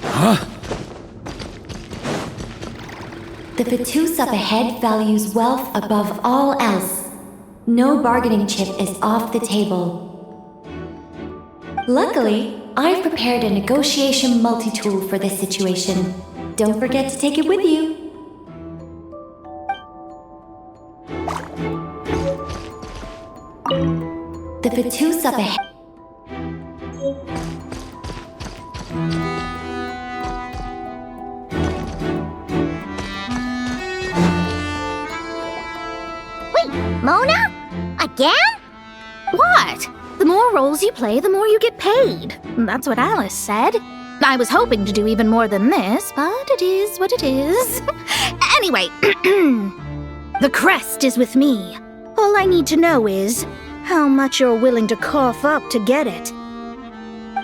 Huh? The Fatous up ahead values wealth above all else. No bargaining chip is off the table. Luckily, I've prepared a negotiation multi-tool for this situation. Don't forget to take it with you. The Fatous up ahead. Wait, Mona? A Again? What? The more roles you play, the more you get paid. That's what Alice said. I was hoping to do even more than this, but it is what it is. Anyway, the crest is with me. All I need to know is how much you're willing to cough up to get it.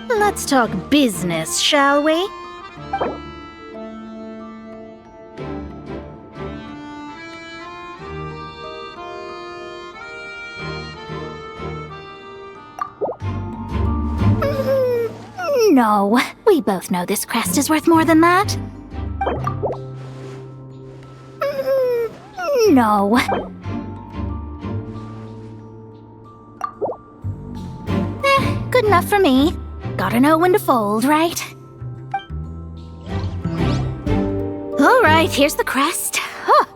Let's talk business, shall we? No, we both know this crest is worth more than that. No. Good enough for me. Gotta know when to fold, right? All right, here's the crest. Huh.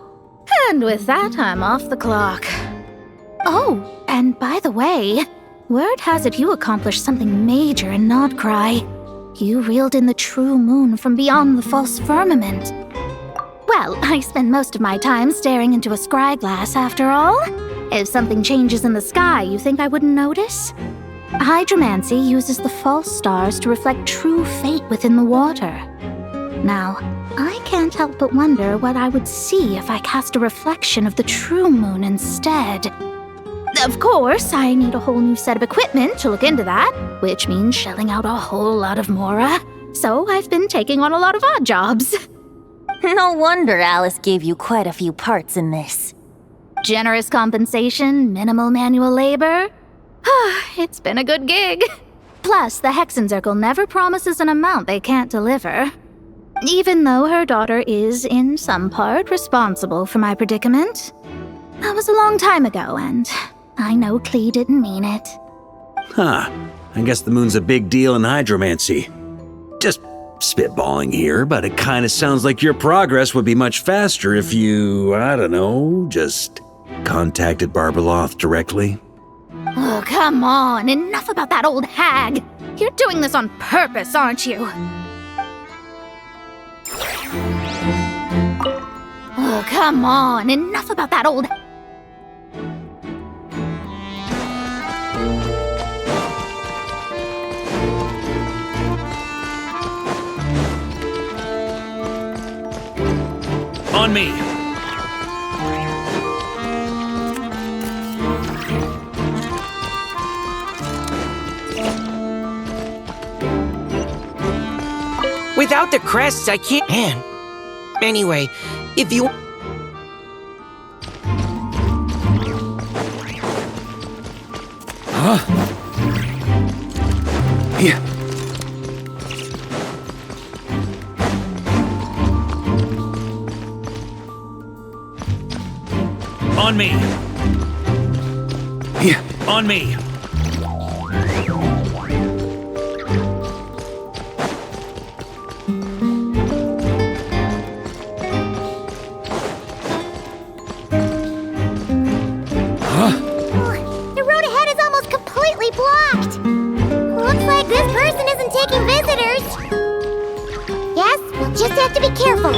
And with that, I'm off the clock. Oh, and by the way, word has it you accomplished something major in Nodcry. You reeled in the true moon from beyond the false firmament. Well, I spend most of my time staring into a scry glass after all. If something changes in the sky, you think I wouldn't notice? Hydromancy uses the false stars to reflect true fate within the water. Now, I can't help but wonder what I would see if I cast a reflection of the true moon instead. Of course, I need a whole new set of equipment to look into that, which means shelling out a whole lot of mora. So I've been taking on a lot of odd jobs. No wonder Alice gave you quite a few parts in this. Generous compensation, minimal manual labor. It's been a good gig. Plus, the Hexen Circle never promises an amount they can't deliver. Even though her daughter is, in some part, responsible for my predicament. That was a long time ago, and I know Klee didn't mean it. Huh. I guess the moon's a big deal in hydromancy. Just spitballing here, but it kinda sounds like your progress would be much faster if you, I don't know, just contacted Barbeloth directly. Oh, come on. Enough about that old hag. You're doing this on purpose, aren't you? Oh, come on. Enough about that old... On me! Without the crests, I can't. Man. Anyway, if you. Huh? Here. On me! Here. On me! The road ahead is almost completely blocked. Looks like this person isn't taking visitors. Yes, we'll just have to be careful.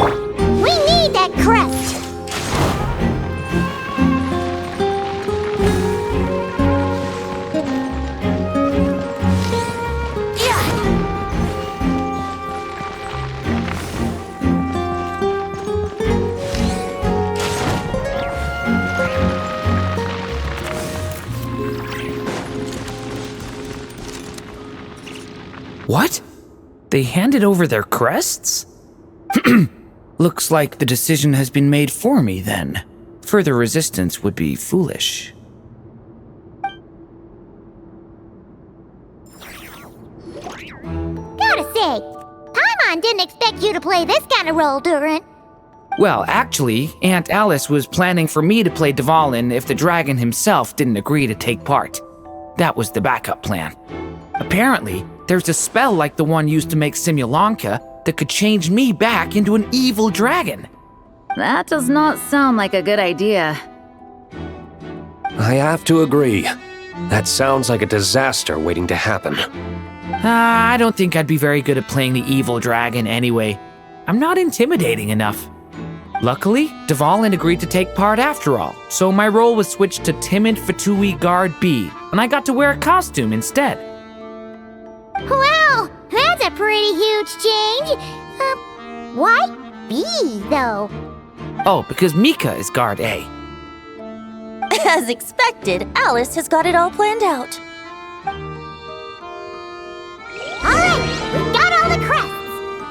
We need that crest. What? They handed over their crests? Looks like the decision has been made for me then. Further resistance would be foolish. Gotta say, Paimon didn't expect you to play this kind of role, Durin. Well, actually, Aunt Alice was planning for me to play Dvalin if the dragon himself didn't agree to take part. That was the backup plan. Apparently, there's a spell like the one used to make Simulanka that could change me back into an evil dragon. That does not sound like a good idea. I have to agree. That sounds like a disaster waiting to happen. I don't think I'd be very good at playing the evil dragon anyway. I'm not intimidating enough. Luckily, Dvalin agreed to take part after all, so my role was switched to Timid Fatui Guard B, and I got to wear a costume instead. Wow, that's a pretty huge change. Why B, though? Oh, because Mika is Guard A. As expected, Alice has got it all planned out. Alright, we've got all the crests.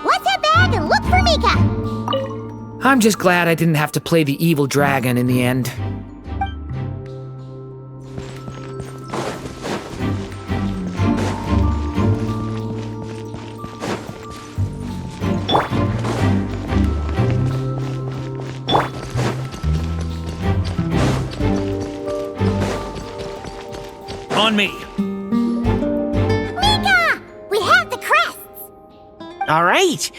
Let's head back and look for Mika. I'm just glad I didn't have to play the evil dragon in the end. On me. Mika! We have the crests! All right.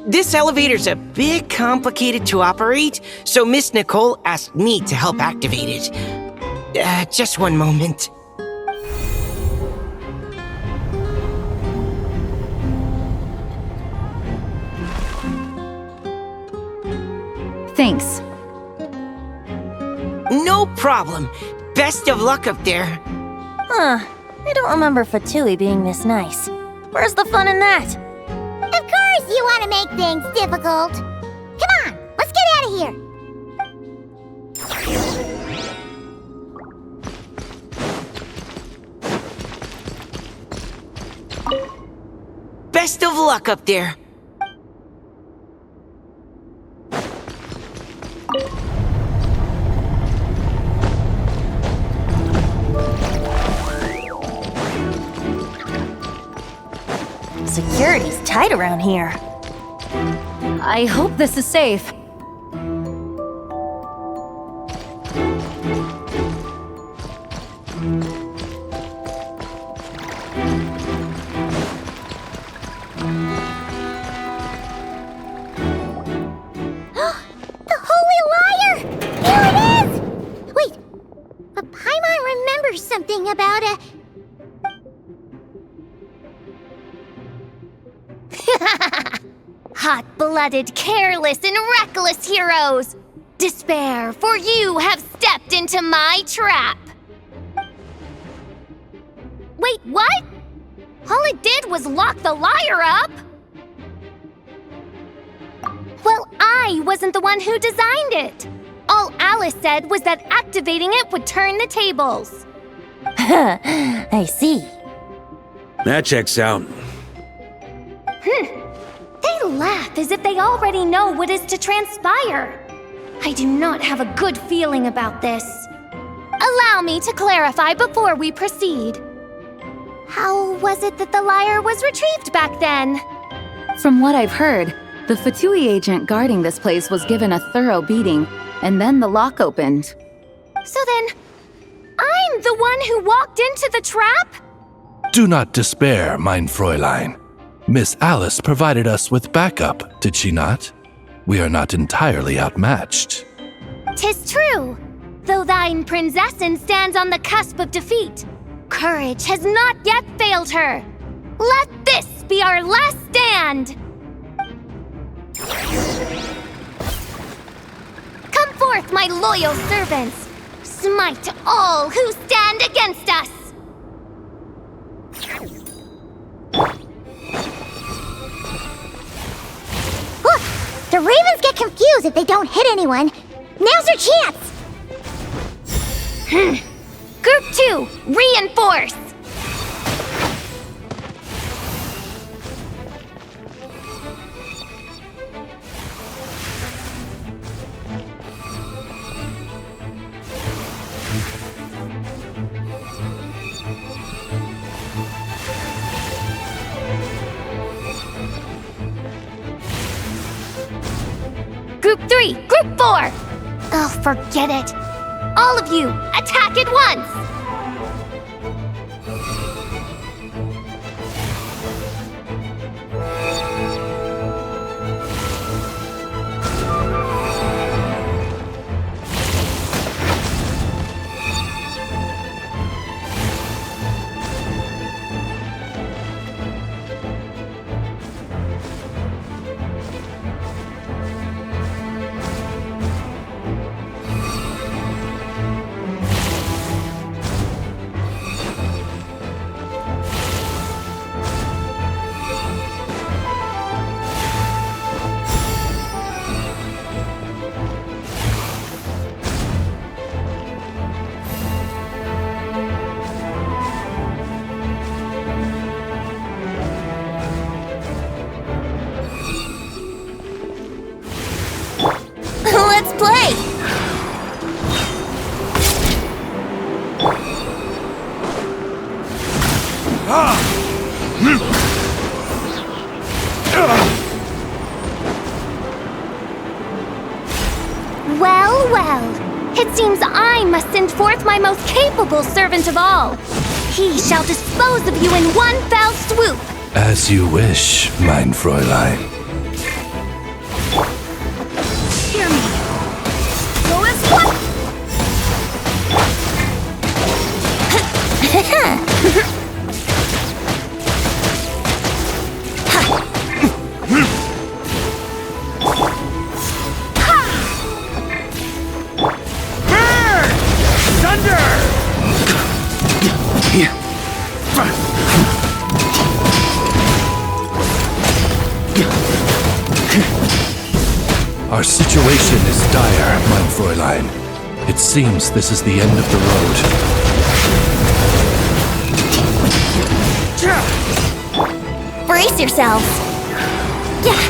This elevator's a bit complicated to operate, so Miss Nicole asked me to help activate it. Just one moment. Thanks. No problem. Best of luck up there. Huh. I don't remember Fatui being this nice. Where's the fun in that? Of course you want to make things difficult. Come on, let's get out of here. Best of luck up there. Security's tight around here. I hope this is safe. The Holy Liar! Here it is! Wait, but Paimon remembers something about a... Hot-blooded, careless, and reckless heroes! Despair, for you have stepped into my trap! Wait, what? All it did was lock the liar up! Well, I wasn't the one who designed it! All Alice said was that activating it would turn the tables. I see. That checks out. They laugh as if they already know what is to transpire. I do not have a good feeling about this. Allow me to clarify before we proceed. How was it that the lyre was retrieved back then? From what I've heard, the Fatui agent guarding this place was given a thorough beating, and then the lock opened. So then, I'm the one who walked into the trap? Do not despair, mein Fräulein. Miss Alice provided us with backup, did she not? We are not entirely outmatched. 'Tis true. Though thine Prinzessin stands on the cusp of defeat, courage has not yet failed her. Let this be our last stand! Come forth, my loyal servants! Smite all who stand against us! Look! The ravens get confused if they don't hit anyone. Now's their chance! Group 2, reinforce! Group 3, Group 4! Oh, forget it. All of you, attack at once! play! Well, well. It seems I must send forth my most capable servant of all. He shall dispose of you in one fell swoop. As you wish, mein Fräulein. Hear me. Go as one. Our situation is dire, mein Fräulein. It seems this is the end of the road. Brace yourselves. Yeah.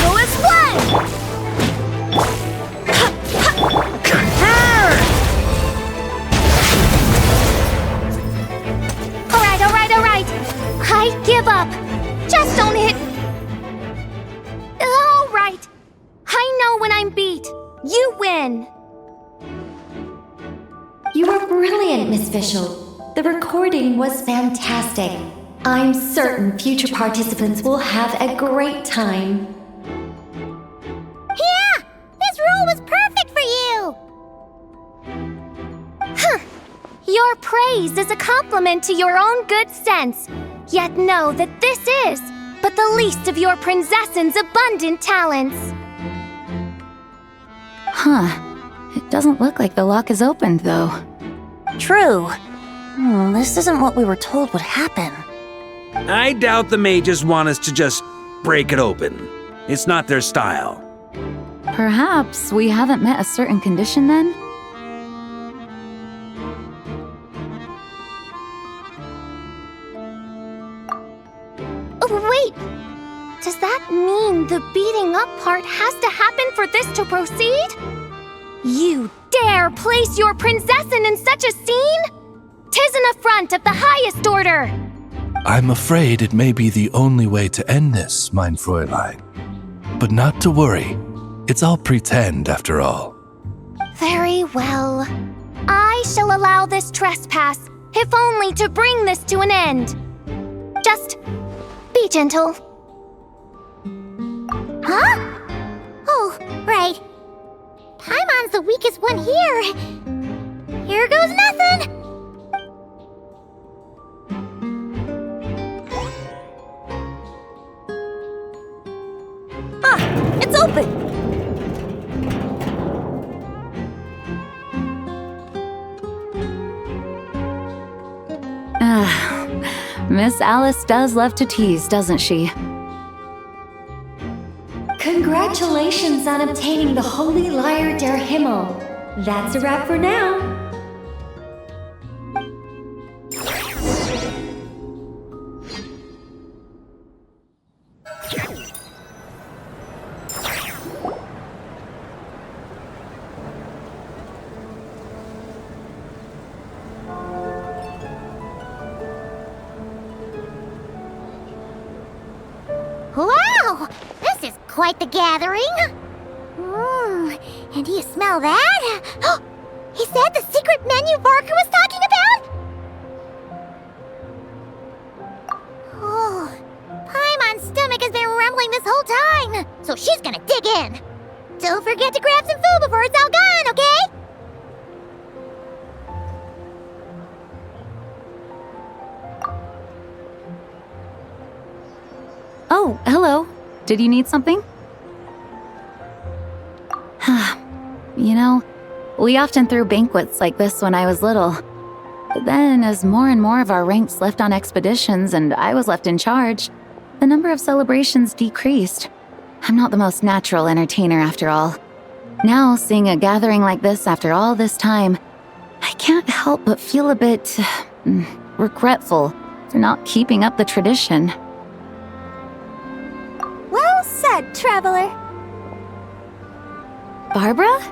Go as one. All right. I give up. Just don't hit. All right. I know when I'm beat. You win. You were brilliant, Miss Fischl. The recording was fantastic. I'm certain future participants will have a great time. Yeah! This role was perfect for you! Huh. Your praise is a compliment to your own good sense. Yet know that this is but the least of your princess's abundant talents. Huh. It doesn't look like the lock is opened, though. True. This isn't what we were told would happen. I doubt the mages want us to just break it open. It's not their style. Perhaps we haven't met a certain condition then? Oh, wait! Does that mean the beating up part has to happen for this to proceed? You dare place your princessin in such a scene? 'Tis an affront of the highest order! I'm afraid it may be the only way to end this, mein Fräulein. But not to worry. It's all pretend, after all. Very well. I shall allow this trespass, if only to bring this to an end. Just be gentle. Huh? Oh, right. Paimon's the weakest one here. Here goes nothing. It's open! Miss Alice does love to tease, doesn't she? Congratulations on obtaining the Holy Lyre der Himmel. That's a wrap for now. Wow! This is quite the gathering. And do you smell that? Is that the secret menu Varka was talking about? Oh, Paimon's stomach has been rumbling this whole time, so she's gonna dig in. Don't forget to grab some food before it's all gone, okay? Oh, hello. Did you need something? You know, we often threw banquets like this when I was little. But then, as more and more of our ranks left on expeditions and I was left in charge, the number of celebrations decreased. I'm not the most natural entertainer after all. Now, seeing a gathering like this after all this time, I can't help but feel a bit regretful for not keeping up the tradition. Well said, traveler. Barbara?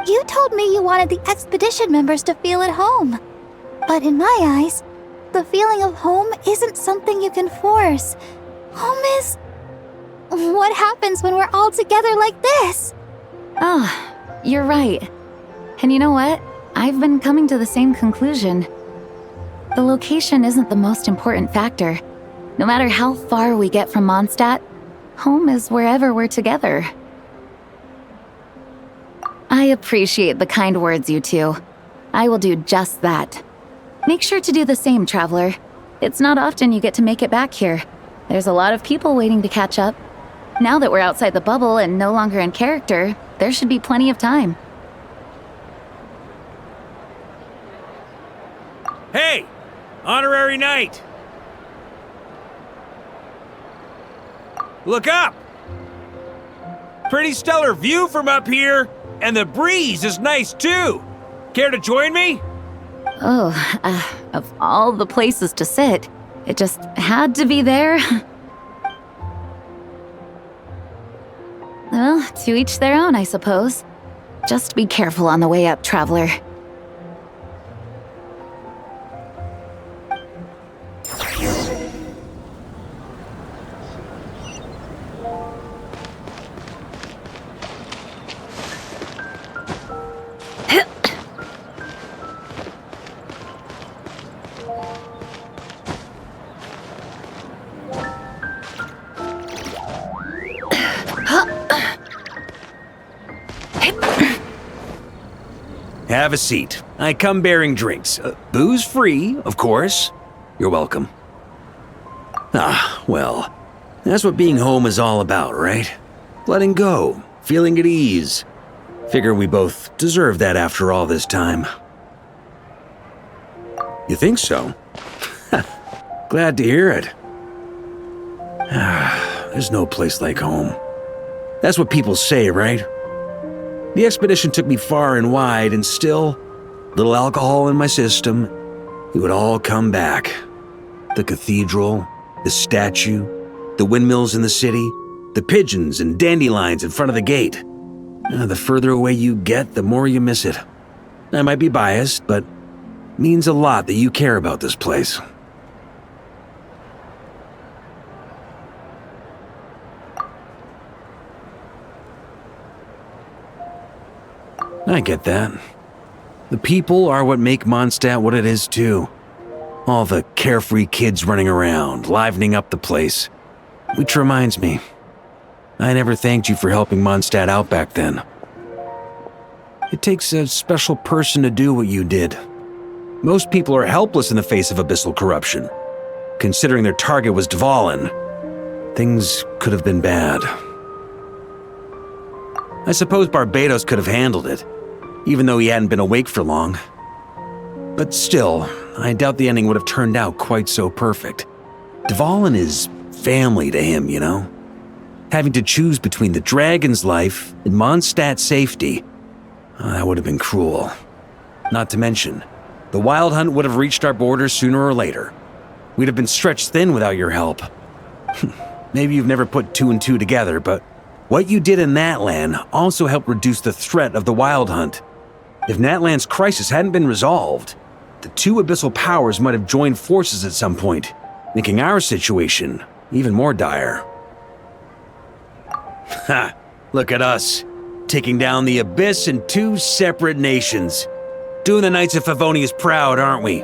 You told me you wanted the expedition members to feel at home. But in my eyes, the feeling of home isn't something you can force. Home is... what happens when we're all together like this? Oh, you're right. And you know what? I've been coming to the same conclusion. The location isn't the most important factor. No matter how far we get from Mondstadt, home is wherever we're together. I appreciate the kind words, you two. I will do just that. Make sure to do the same, traveler. It's not often you get to make it back here. There's a lot of people waiting to catch up. Now that we're outside the bubble and no longer in character, there should be plenty of time. Hey! Honorary Knight! Look up! Pretty stellar view from up here, and the breeze is nice too. Care to join me? Oh, of all the places to sit, it just had to be there. Well, to each their own, I suppose. Just be careful on the way up, traveler. Have a seat. I come bearing drinks. Booze free, of course. You're welcome. Ah, well, that's what being home is all about, right? Letting go, feeling at ease. Figure we both deserve that after all this time. You think so? Glad to hear it. There's no place like home. That's what people say, right? The expedition took me far and wide, and still, little alcohol in my system, it would all come back. The cathedral, the statue, the windmills in the city, the pigeons and dandelions in front of the gate. The further away you get, the more you miss it. I might be biased, but it means a lot that you care about this place. I get that. The people are what make Mondstadt what it is, too. All the carefree kids running around, livening up the place. Which reminds me, I never thanked you for helping Mondstadt out back then. It takes a special person to do what you did. Most people are helpless in the face of abyssal corruption. Considering their target was Dvalin, things could have been bad. I suppose Barbados could have handled it, even though he hadn't been awake for long. But still, I doubt the ending would have turned out quite so perfect. Dvalin is family to him, you know? Having to choose between the dragon's life and Mondstadt's safety, that would have been cruel. Not to mention, the Wild Hunt would have reached our borders sooner or later. We'd have been stretched thin without your help. Maybe you've never put two and two together, but what you did in Natlan also helped reduce the threat of the Wild Hunt. If Natlan's crisis hadn't been resolved, the two abyssal powers might have joined forces at some point, making our situation even more dire. Ha! Look at us, taking down the Abyss in two separate nations. Doing the Knights of Favonius proud, aren't we?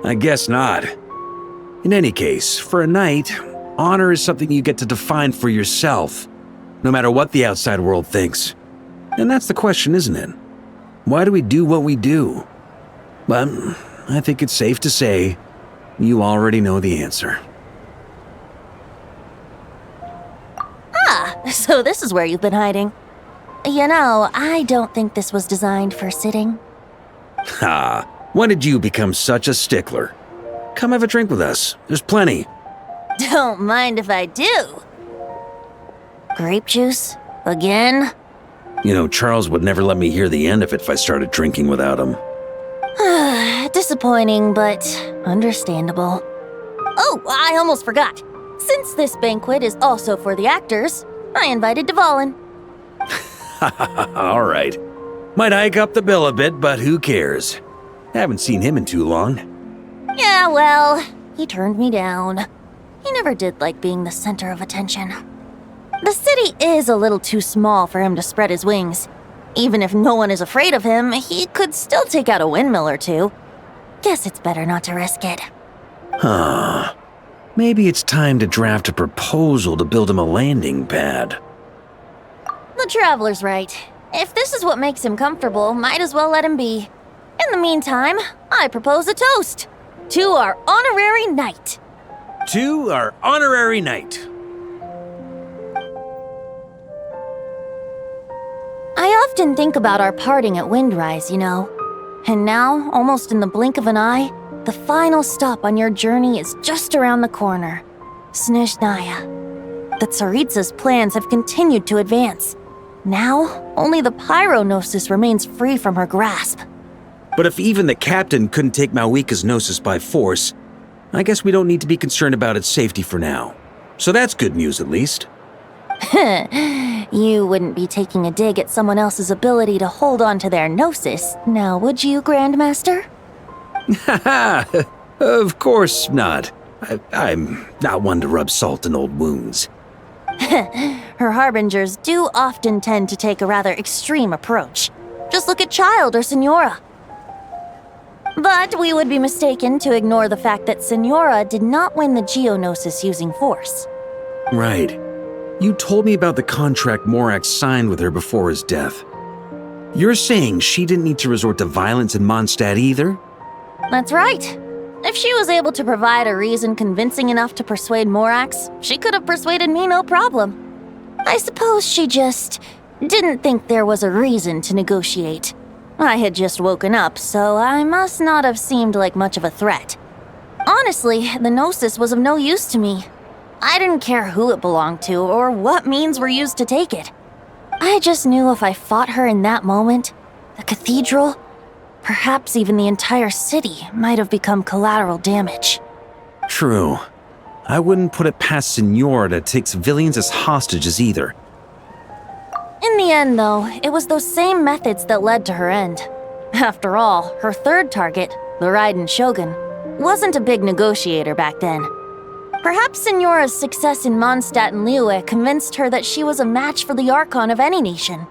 I guess not. In any case, for a knight, honor is something you get to define for yourself, no matter what the outside world thinks. And that's the question, isn't it? Why do we do what we do? Well, I think it's safe to say you already know the answer. Ah, so this is where you've been hiding. You know, I don't think this was designed for sitting. Ha! When did you become such a stickler? Come have a drink with us. There's plenty. Don't mind if I do. Grape juice? Again? You know, Charles would never let me hear the end of it if I started drinking without him. Disappointing, but understandable. Oh, I almost forgot. Since this banquet is also for the actors, I invited Dvalin. All right. Might hike up the bill a bit, but who cares? Haven't seen him in too long. Yeah, well, he turned me down. He never did like being the center of attention. The city is a little too small for him to spread his wings. Even if no one is afraid of him, he could still take out a windmill or two. Guess it's better not to risk it. Huh. Maybe it's time to draft a proposal to build him a landing pad. The Traveler's right. If this is what makes him comfortable, might as well let him be. In the meantime, I propose a toast to our honorary knight. To our honorary knight. I often think about our parting at Windrise, you know. And now, almost in the blink of an eye, the final stop on your journey is just around the corner. Snezhnaya. The Tsaritsa's plans have continued to advance. Now, only the Pyro-Gnosis remains free from her grasp. But if even the captain couldn't take Malwika's Gnosis by force, I guess we don't need to be concerned about its safety for now. So that's good news, at least. You wouldn't be taking a dig at someone else's ability to hold on to their Gnosis, now would you, Grandmaster? Haha, of course not. I'm not one to rub salt in old wounds. Her harbingers do often tend to take a rather extreme approach. Just look at Child or Signora. But we would be mistaken to ignore the fact that Signora did not win the Geonosis using force. Right. You told me about the contract Morax signed with her before his death. You're saying she didn't need to resort to violence in Mondstadt either? That's right. If she was able to provide a reason convincing enough to persuade Morax, she could have persuaded me no problem. I suppose she just didn't think there was a reason to negotiate. I had just woken up, so I must not have seemed like much of a threat. Honestly, the Gnosis was of no use to me. I didn't care who it belonged to or what means were used to take it. I just knew if I fought her in that moment, the cathedral, perhaps even the entire city, might have become collateral damage. True. I wouldn't put it past Signora to take civilians as hostages either. In the end, though, it was those same methods that led to her end. After all, her third target, the Raiden Shogun, wasn't a big negotiator back then. Perhaps Signora's success in Mondstadt and Liyue convinced her that she was a match for the Archon of any nation.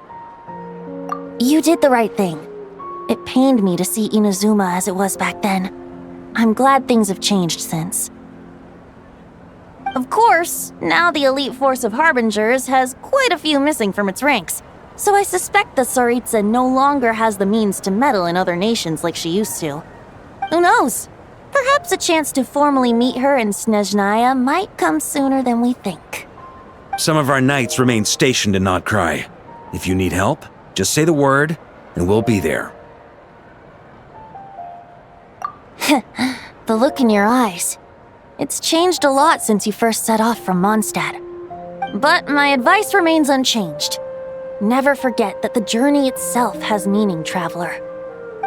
You did the right thing. It pained me to see Inazuma as it was back then. I'm glad things have changed since. Of course, now the elite force of Harbingers has quite a few missing from its ranks, so I suspect the Tsaritsa no longer has the means to meddle in other nations like she used to. Who knows? Perhaps a chance to formally meet her in Snezhnaya might come sooner than we think. Some of our knights remain stationed in Not Cry. If you need help, just say the word, and we'll be there. The look in your eyes. It's changed a lot since you first set off from Mondstadt. But my advice remains unchanged. Never forget that the journey itself has meaning, traveler.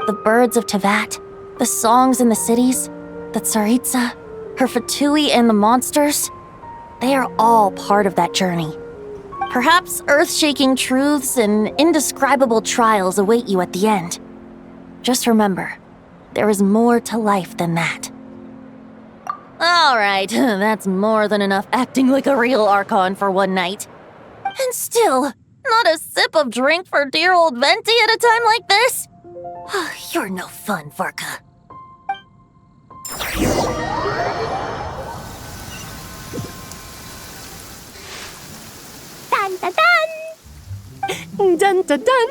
The birds of Tevat, the songs in the cities, the Tsaritsa, her Fatui and the monsters, they are all part of that journey. Perhaps earth-shaking truths and indescribable trials await you at the end. Just remember, there is more to life than that. All right, that's more than enough acting like a real Archon for one night. And still, not a sip of drink for dear old Venti at a time like this? You're no fun, Varka. Dun dun dun! Dun dun dun!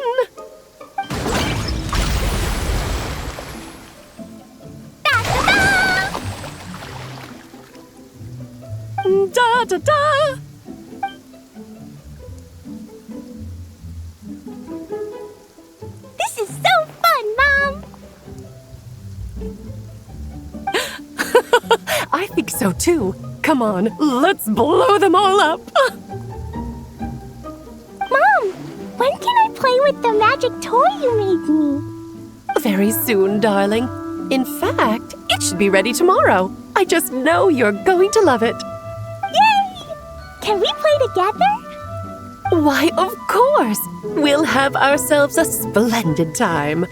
Da da da! so too. Come on, let's blow them all up. Mom, when can I play with the magic toy you made me? Very soon, darling. In fact, it should be ready tomorrow. I just know you're going to love it. Yay! Can we play together? Why, of course. We'll have ourselves a splendid time.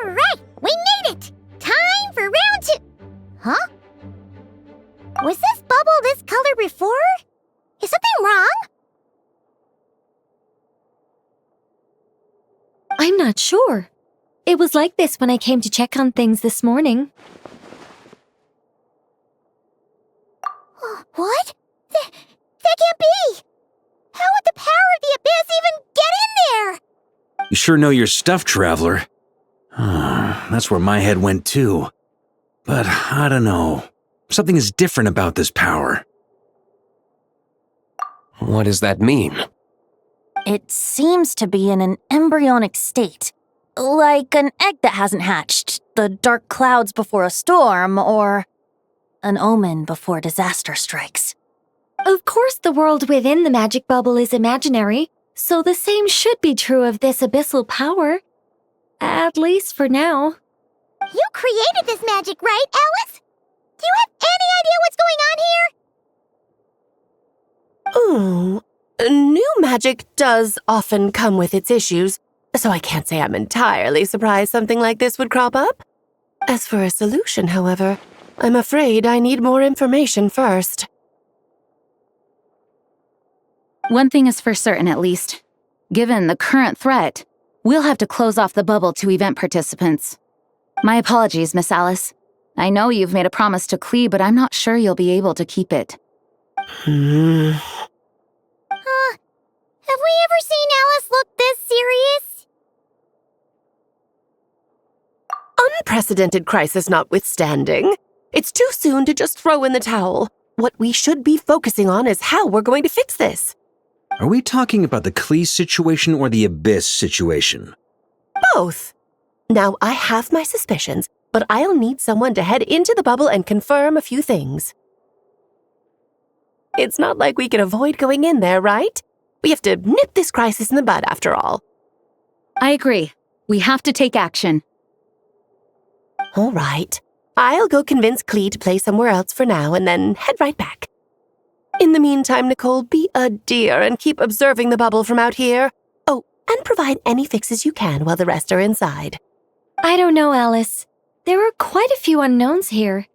Alright, we made it! Time for round 2! Huh? Was this bubble this color before? Is something wrong? I'm not sure. It was like this when I came to check on things this morning. What? That can't be! How would the power of the abyss even get in there? You sure know your stuff, Traveler. That's where my head went too. But I don't know. Something is different about this power. What does that mean? It seems to be in an embryonic state. Like an egg that hasn't hatched, the dark clouds before a storm, or an omen before disaster strikes. Of course, the world within the magic bubble is imaginary, so the same should be true of this abyssal power. At least for now. You created this magic, right, Alice? Do you have any idea what's going on here? Ooh, new magic does often come with its issues, so I can't say I'm entirely surprised something like this would crop up. As for a solution, however, I'm afraid I need more information first. One thing is for certain, at least. Given the current threat, we'll have to close off the bubble to event participants. My apologies, Miss Alice. I know you've made a promise to Klee, but I'm not sure you'll be able to keep it. Have we ever seen Alice look this serious? Unprecedented crisis notwithstanding, it's too soon to just throw in the towel. What we should be focusing on is how we're going to fix this. Are we talking about the Klee situation or the Abyss situation? Both. Now, I have my suspicions, but I'll need someone to head into the bubble and confirm a few things. It's not like we can avoid going in there, right? We have to nip this crisis in the bud, after all. I agree. We have to take action. All right. I'll go convince Klee to play somewhere else for now and then head right back. In the meantime, Nicole, be a dear and keep observing the bubble from out here. Oh, and provide any fixes you can while the rest are inside. I don't know, Alice. There are quite a few unknowns here.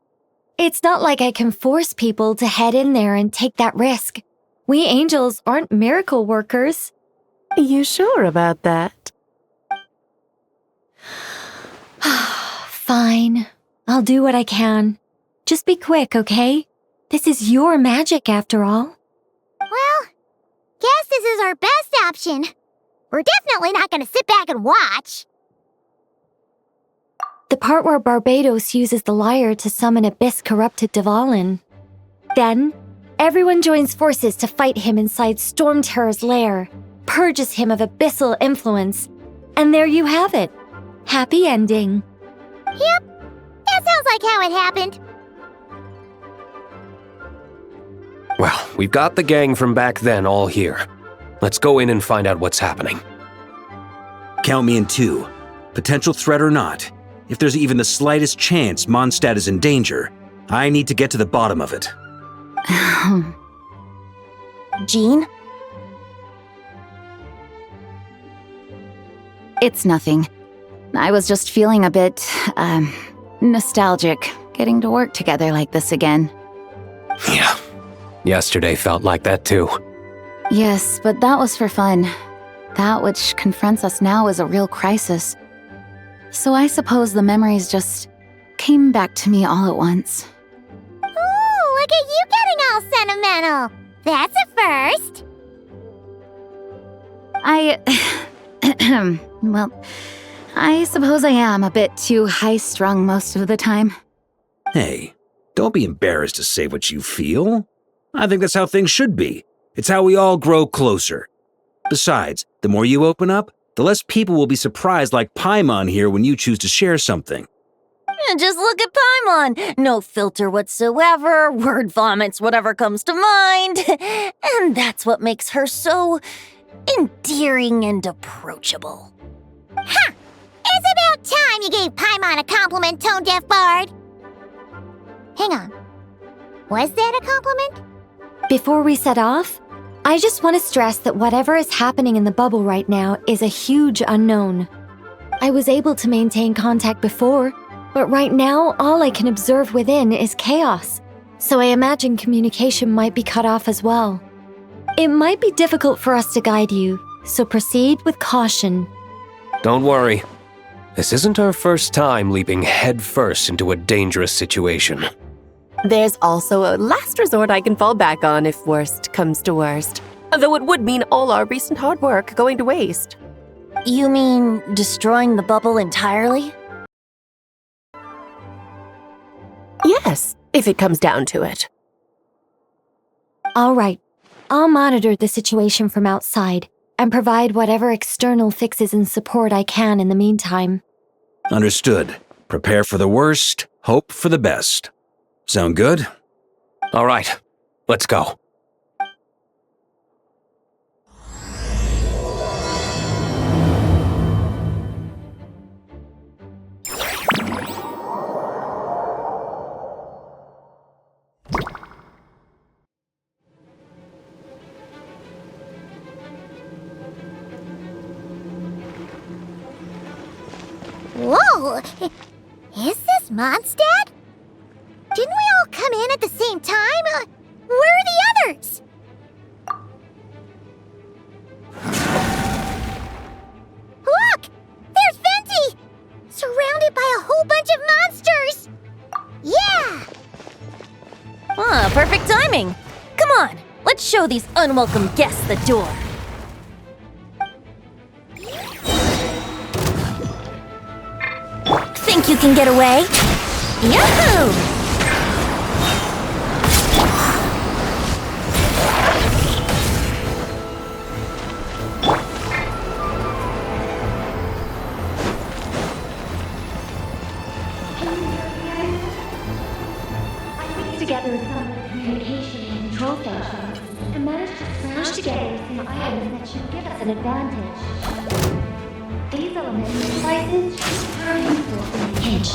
It's not like I can force people to head in there and take that risk. We angels aren't miracle workers. You sure about that? Fine. I'll do what I can. Just be quick, okay? This is your magic, after all. Well, guess this is our best option. We're definitely not going to sit back and watch. The part where Barbados uses the lyre to summon abyss-corrupted Dvalin. Then, everyone joins forces to fight him inside Storm Terror's lair, purges him of abyssal influence, and there you have it. Happy ending. Yep, that sounds like how it happened. Well, we've got the gang from back then all here. Let's go in and find out what's happening. Count me in 2. Potential threat or not, if there's even the slightest chance Mondstadt is in danger, I need to get to the bottom of it. Jean? It's nothing. I was just feeling a bit, nostalgic, getting to work together like this again. Yeah. Yesterday felt like that too. Yes, but that was for fun. That which confronts us now is a real crisis. So I suppose the memories just came back to me all at once. Ooh, look at you getting all sentimental. That's a first. Well, I suppose I am a bit too high-strung most of the time. Hey, don't be embarrassed to say what you feel. I think that's how things should be. It's how we all grow closer. Besides, the more you open up, the less people will be surprised like Paimon here when you choose to share something. Just look at Paimon. No filter whatsoever, word vomits whatever comes to mind. And that's what makes her so endearing and approachable. Ha! It's about time you gave Paimon a compliment, tone-deaf bard. Hang on. Was that a compliment? Before we set off, I just want to stress that whatever is happening in the bubble right now is a huge unknown. I was able to maintain contact before, but right now all I can observe within is chaos, so I imagine communication might be cut off as well. It might be difficult for us to guide you, so proceed with caution. Don't worry. This isn't our first time leaping headfirst into a dangerous situation. There's also a last resort I can fall back on if worst comes to worst. Though it would mean all our recent hard work going to waste. You mean destroying the bubble entirely? Yes, if it comes down to it. All right, I'll monitor the situation from outside and provide whatever external fixes and support I can in the meantime. Understood. Prepare for the worst, hope for the best. Sound good? All right, let's go. Whoa! Is this Mondstadt? Didn't we all come in at the same time? Where are the others? Look! There's Venti! Surrounded by a whole bunch of monsters! Yeah! Ah, perfect timing. Come on, let's show these unwelcome guests the door. Think you can get away? Yahoo! Together some communication and control functions and managed to smash together some items that should give us an advantage. These elements and devices are useful in a pinch.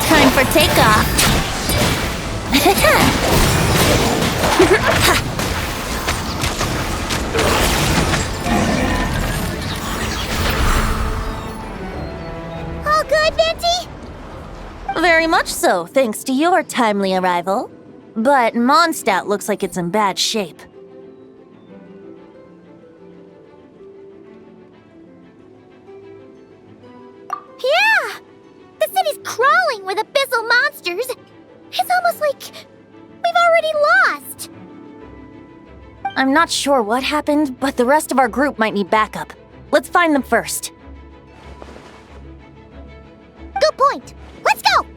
Time for takeoff. All good, Venti? Very much so, thanks to your timely arrival. But Mondstadt looks like it's in bad shape. Yeah! The city's crawling with abyssal monsters. It's almost like we've already lost. I'm not sure what happened, but the rest of our group might need backup. Let's find them first. Good point. Let's go!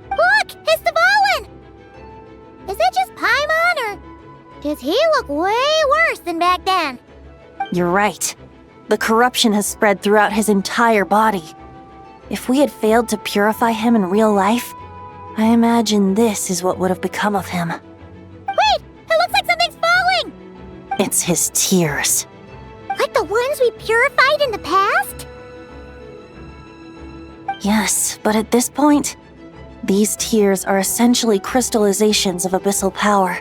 Look! It's the Volin! Is it just Paimon, or does he look way worse than back then? You're right. The corruption has spread throughout his entire body. If we had failed to purify him in real life, I imagine this is what would have become of him. Wait! It looks like something's falling! It's his tears. Like the ones we purified in the past? Yes, but at this point, these tears are essentially crystallizations of abyssal power.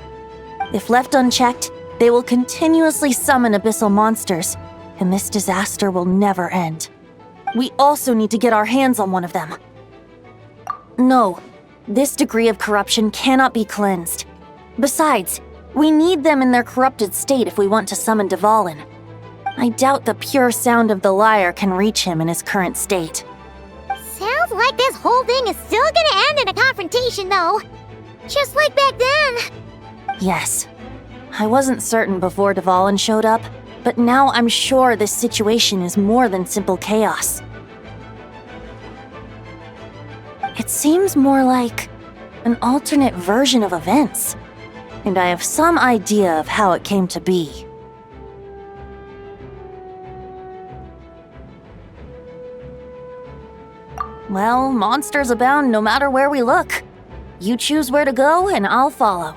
If left unchecked, they will continuously summon abyssal monsters, and this disaster will never end. We also need to get our hands on one of them. No, this degree of corruption cannot be cleansed. Besides, we need them in their corrupted state if we want to summon Dvalin. I doubt the pure sound of the lyre can reach him in his current state. Sounds like this whole thing is still gonna end in a confrontation, though. Just like back then. Yes. I wasn't certain before Dvalin showed up, but now I'm sure this situation is more than simple chaos. It seems more like an alternate version of events, and I have some idea of how it came to be. Well, monsters abound no matter where we look. You choose where to go, and I'll follow.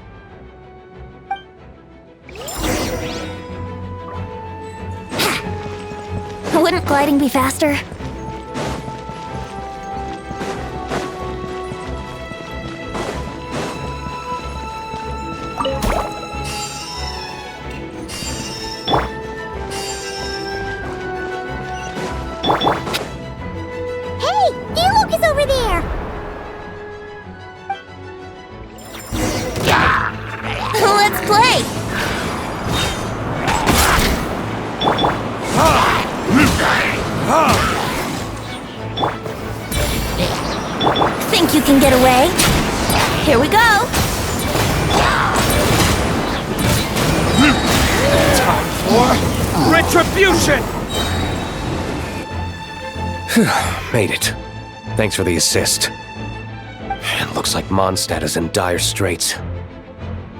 Wouldn't gliding be faster? Hey! Diluc is over there! Let's play! Think you can get away? Here we go! Time for retribution! Made it. Thanks for the assist. It looks like Mondstadt is in dire straits.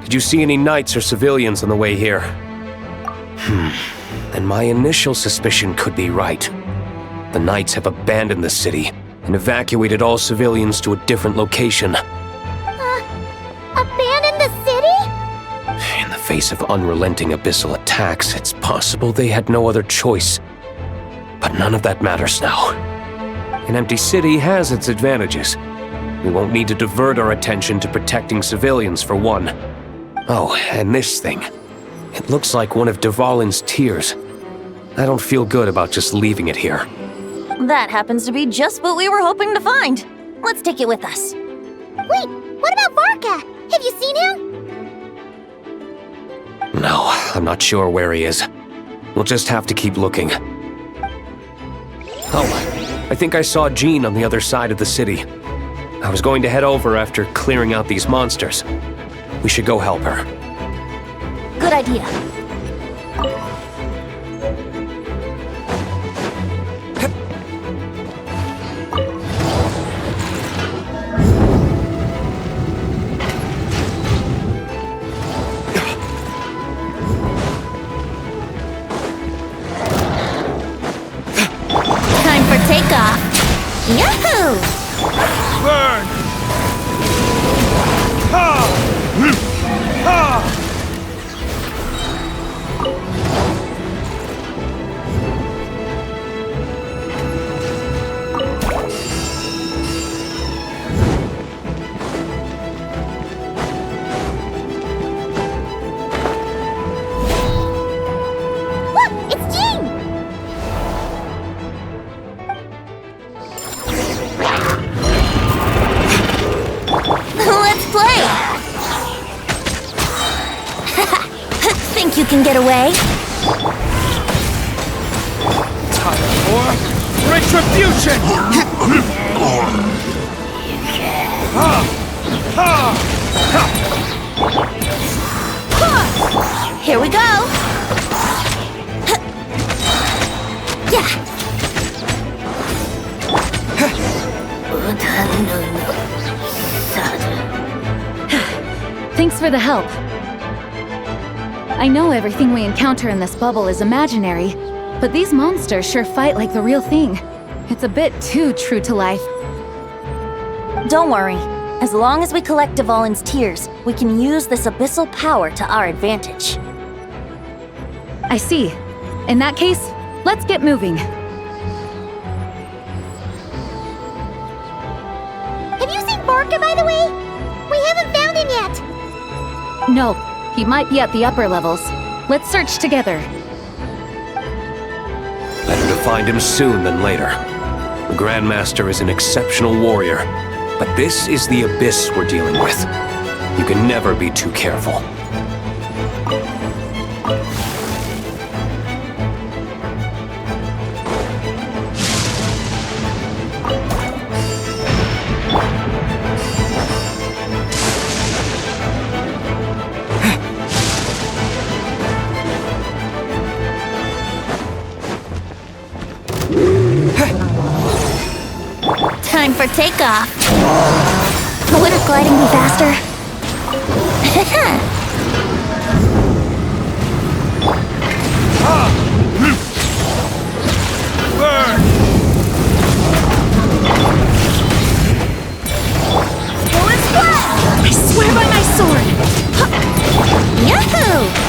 Did you see any knights or civilians on the way here? And my initial suspicion could be right. The knights have abandoned the city and evacuated all civilians to a different location. Abandoned the city? In the face of unrelenting abyssal attacks, it's possible they had no other choice. But none of that matters now. An empty city has its advantages. We won't need to divert our attention to protecting civilians for one. Oh, and this thing. It looks like one of Dvalin's tears. I don't feel good about just leaving it here. That happens to be just what we were hoping to find. Let's take it with us. Wait, what about Varka? Have you seen him? No, I'm not sure where he is. We'll just have to keep looking. Oh, I think I saw Jean on the other side of the city. I was going to head over after clearing out these monsters. We should go help her. Good idea. Time for takeoff. Yahoo! Burn! Look, it's Jean! Let's play! Think you can get away? Time for retribution! Here we go! Yeah! Thanks for the help. I know everything we encounter in this bubble is imaginary, but these monsters sure fight like the real thing. It's a bit too true to life. Don't worry. As long as we collect Dvalin's tears, we can use this abyssal power to our advantage. I see. In that case, let's get moving. Have you seen Barca, by the way? We haven't found him yet. No, he might be at the upper levels. Let's search together. Better to find him soon than later. The Grandmaster is an exceptional warrior, but this is the abyss we're dealing with. You can never be too careful. Time for takeoff. Wouldn't gliding be faster? I swear by my sword! Yahoo!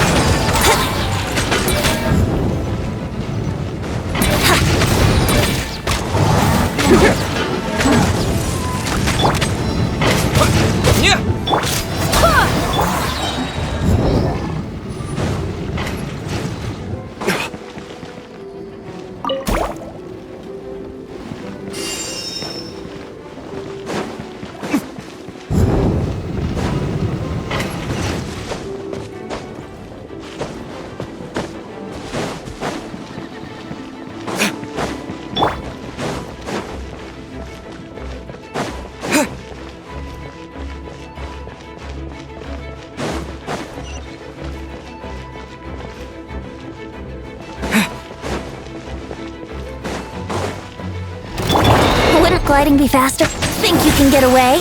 Wouldn't gliding be faster? Think you can get away?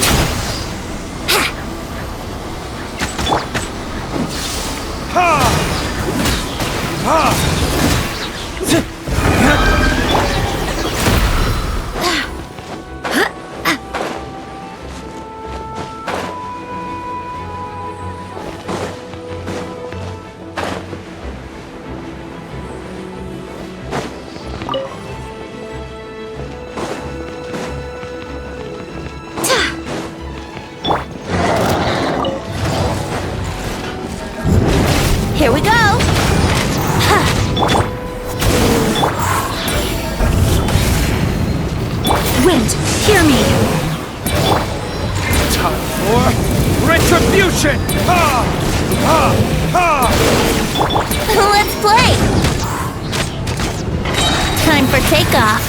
Here we go! Wind, hear me! Time for retribution! Ha! Ha! Ha! Let's play! Time for takeoff.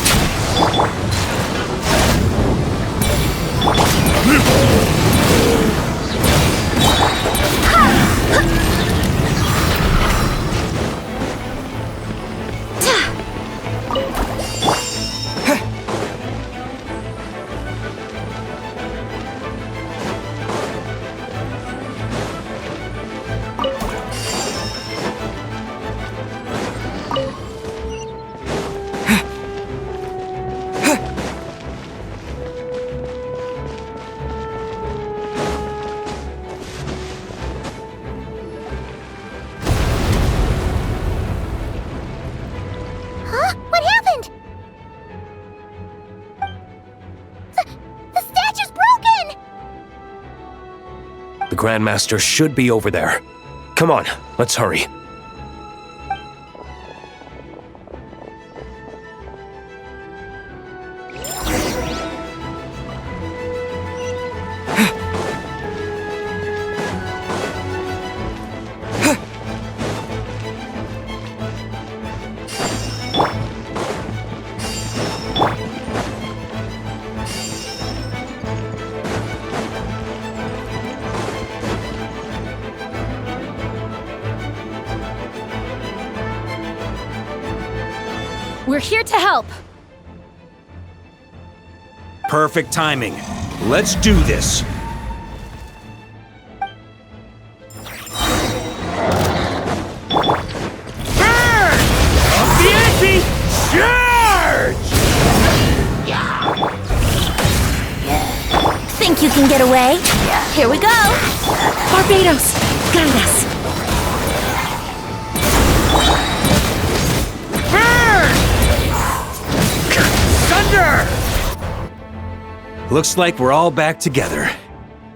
The Grandmaster should be over there. Come on, let's hurry. We're here to help. Perfect timing. Let's do this. you can get away? Here we go! Barbados, guide us. Thunder! Looks like we're all back together.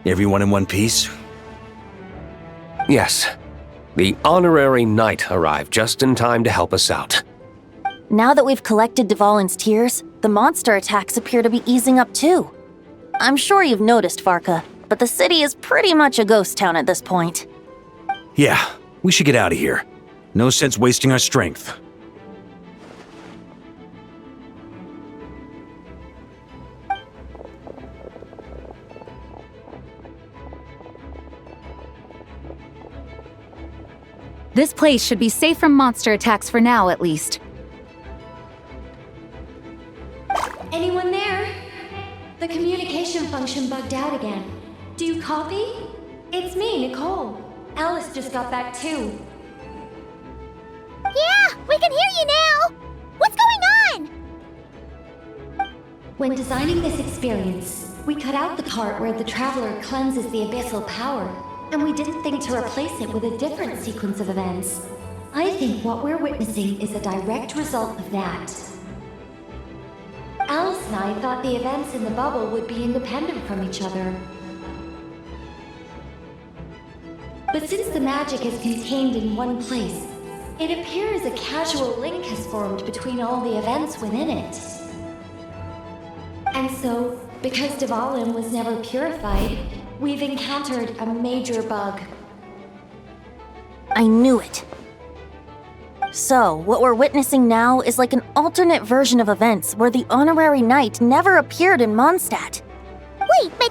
Everyone in one piece? Yes. The honorary knight arrived just in time to help us out. Now that we've collected Dvalin's tears, the monster attacks appear to be easing up too. I'm sure you've noticed, Varka, but the city is pretty much a ghost town at this point. Yeah, we should get out of here. No sense wasting our strength. This place should be safe from monster attacks for now, at least. Anyone there? The communication function bugged out again. Do you copy? It's me, Nicole. Alice just got back too. Yeah, we can hear you now! What's going on? When designing this experience, we cut out the part where the traveler cleanses the abyssal power, and we didn't think to replace it with a different sequence of events. I think what we're witnessing is a direct result of that. Alice and I thought the events in the bubble would be independent from each other. But since the magic is contained in one place, it appears a casual link has formed between all the events within it. And so, because Dvalin was never purified, we've encountered a major bug. I knew it. So, what we're witnessing now is like an alternate version of events where the honorary knight never appeared in Mondstadt. Wait, but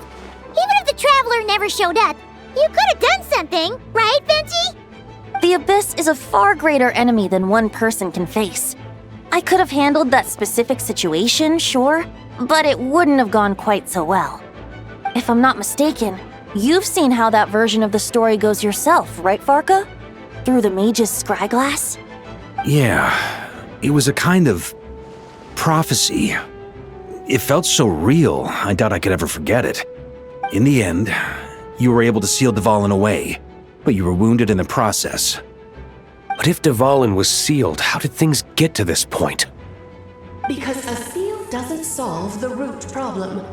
even if the traveler never showed up, you could have done something, right, Benji? The Abyss is a far greater enemy than one person can face. I could have handled that specific situation, sure, but it wouldn't have gone quite so well. If I'm not mistaken, you've seen how that version of the story goes yourself, right, Varka? Through the mage's scryglass? Yeah, it was a kind of prophecy. It felt so real, I doubt I could ever forget it. In the end, you were able to seal Dvalin away, but you were wounded in the process. But if Dvalin was sealed, how did things get to this point? Because a seal doesn't solve the root problem.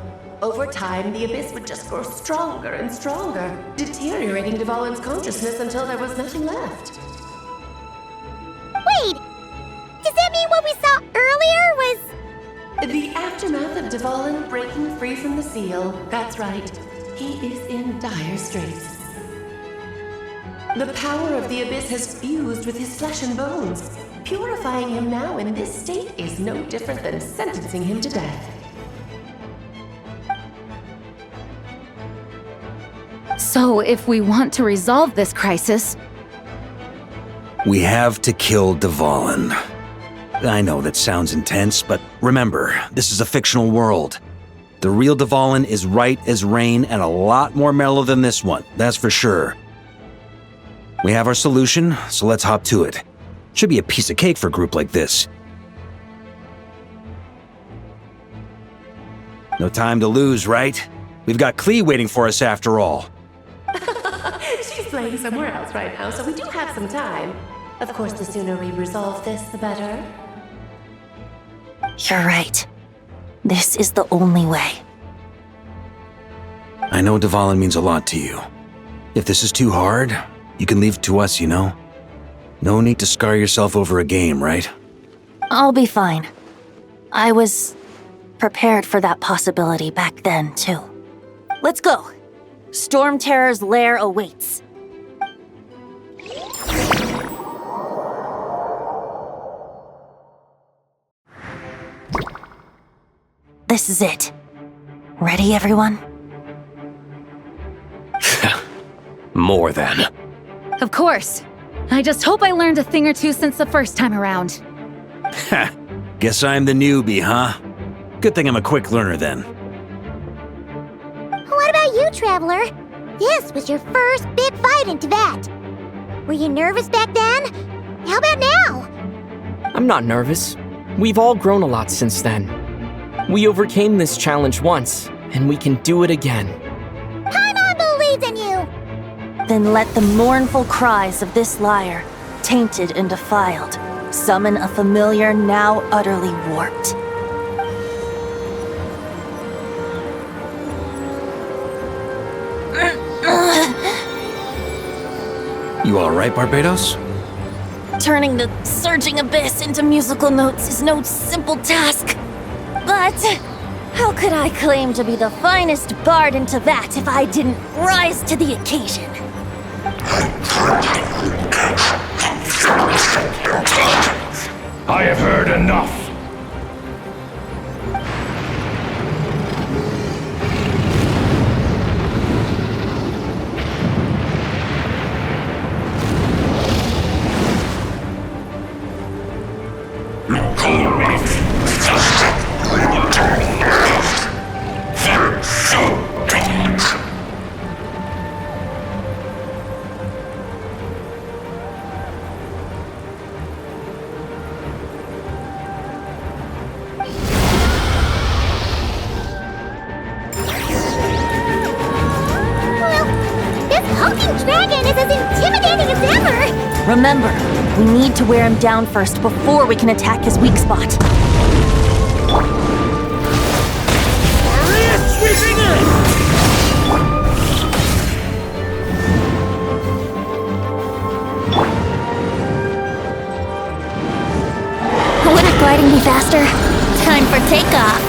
Over time, the Abyss would just grow stronger and stronger, deteriorating Dvalin's consciousness until there was nothing left. Wait! Does that mean what we saw earlier was... The aftermath of Dvalin breaking free from the seal. That's right. He is in dire straits. The power of the Abyss has fused with his flesh and bones. Purifying him now in this state is no different than sentencing him to death. So, if we want to resolve this crisis... We have to kill Dvalin. I know that sounds intense, but remember, this is a fictional world. The real Dvalin is right as rain and a lot more mellow than this one, that's for sure. We have our solution, so let's hop to it. Should be a piece of cake for a group like this. No time to lose, right? We've got Klee waiting for us after all. She's playing somewhere else right now, so we do have some time. Of course, the sooner we resolve this, the better. You're right. This is the only way. I know Dvalin means a lot to you. If this is too hard, you can leave it to us, you know? No need to scar yourself over a game, right? I'll be fine. I was prepared for that possibility back then, too. Let's go. Storm Terror's lair awaits. This is it. Ready, everyone? More than. Of course. I just hope I learned a thing or two since the first time around. Ha! Guess I'm the newbie, huh? Good thing I'm a quick learner then. What about you, Traveler? This was your first big fight in Tibet. Were you nervous back then? How about now? I'm not nervous. We've all grown a lot since then. We overcame this challenge once, and we can do it again. Then let the mournful cries of this lyre, tainted and defiled, summon a familiar now utterly warped. You alright, Barbados? Turning the surging abyss into musical notes is no simple task. But how could I claim to be the finest bard in Teyvat if I didn't rise to the occasion? I have heard enough. Remember, we need to wear him down first before we can attack his weak spot. Sweeping in! Wouldn't gliding be faster? Time for takeoff.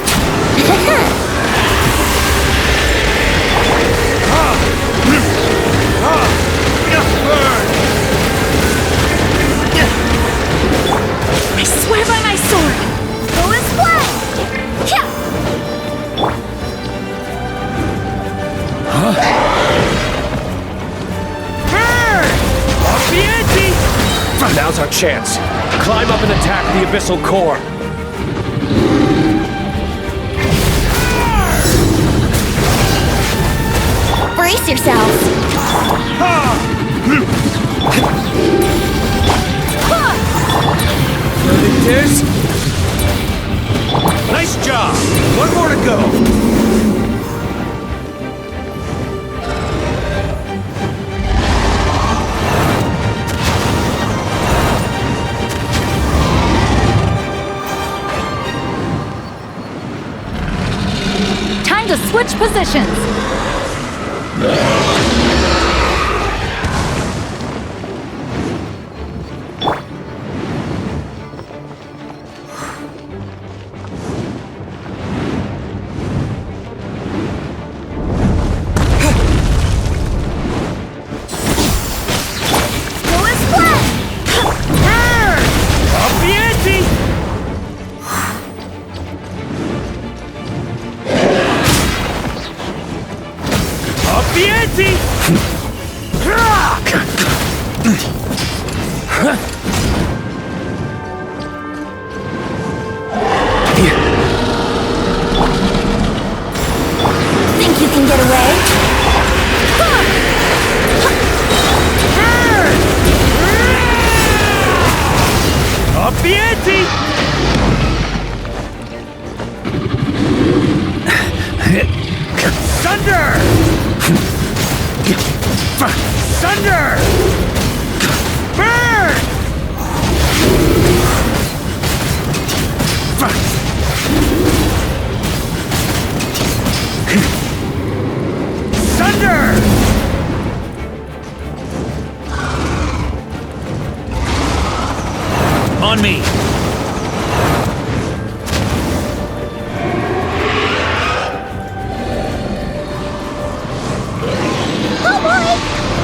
I swear by my sword! Go and splash! Yeah! Off the ante! Now's our chance. Climb up and attack the abyssal core. Brace yourselves. This? Nice job! One more to go! Time to switch positions! Think you can get away? Up the ante! Thunder! Thunder! Burn! Thunder! On me! Oh boy!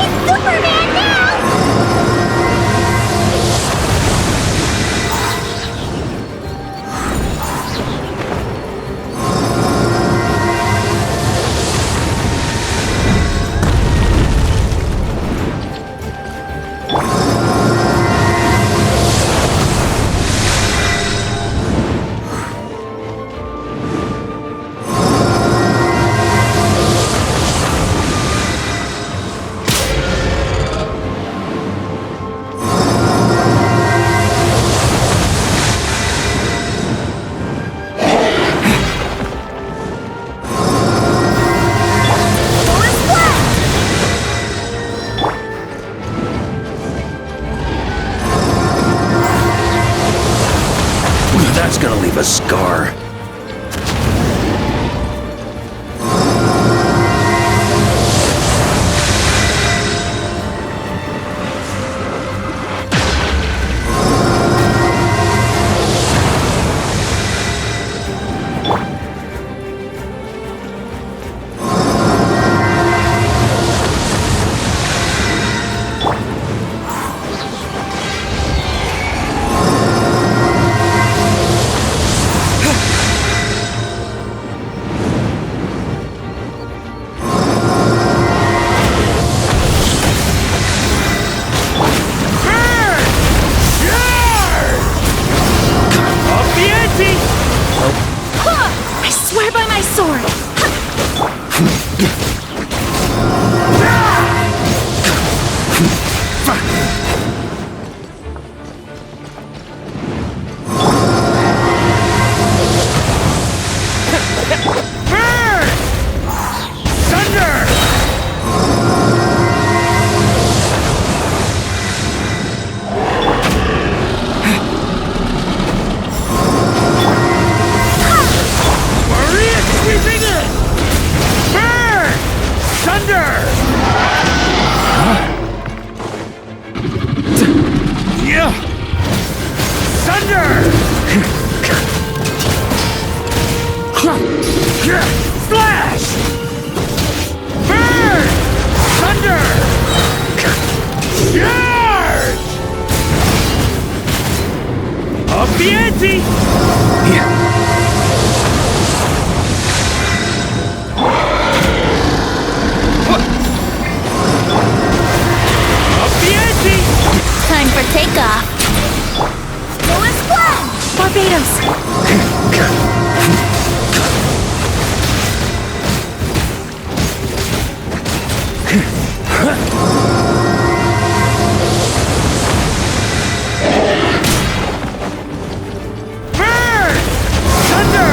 It's Superman now! my sword! Burn! Thunder! Maria sweeping it! Burn! Thunder! Yeah! Thunder! Flash! Burn! Thunder! Charge! Up the ante! Up the ante! Time for takeoff. Go and splash! Barbados! Burn! Thunder!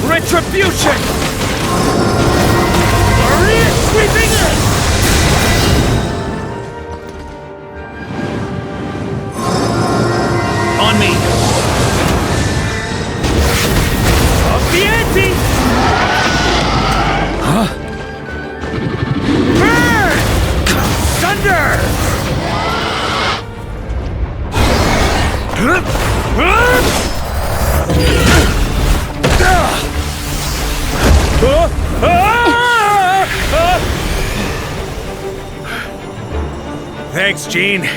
Retribution! Maria sweeping in! On me! Up the ante! Huh? Burn! Thunder! Thanks, Gene.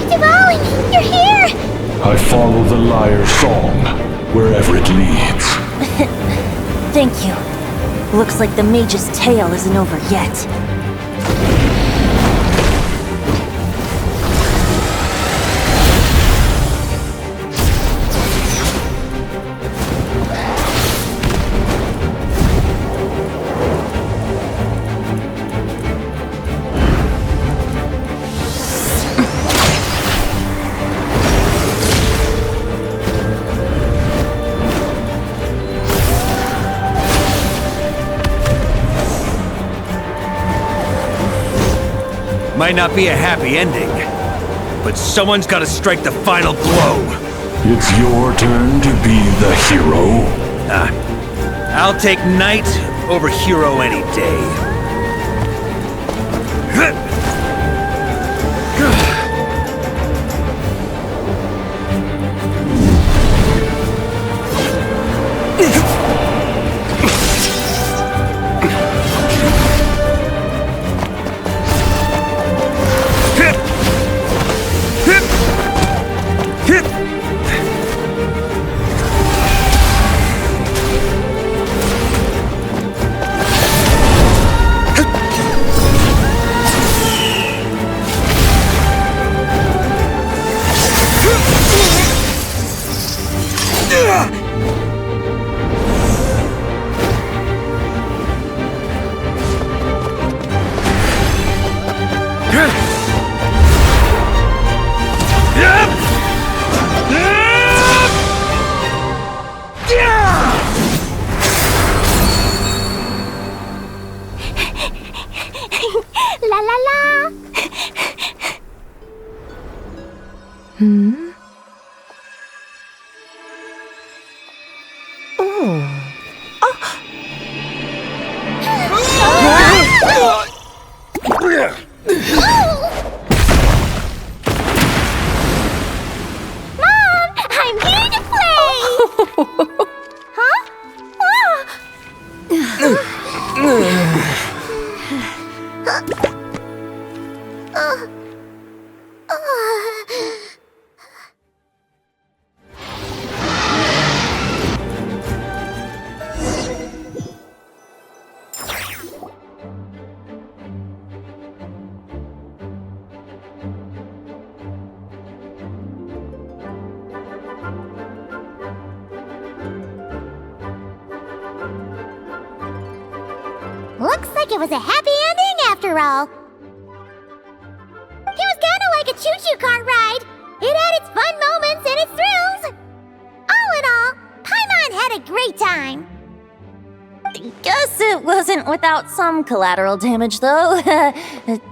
Dvalin, you're here! I follow the lyre's song, wherever it leads. Thank you. Looks like the mage's tale isn't over yet. Might not be a happy ending, but someone's got to strike the final blow. It's your turn to be the hero. I'll take knight over hero any day. La la la! Hmm? Oh. Mom, I'm here to play! Huh? Looks like it was a happy ending after all. It was kinda like a choo-choo cart ride. It had its fun moments and its thrills. All in all, Paimon had a great time. Guess it wasn't without some collateral damage, though.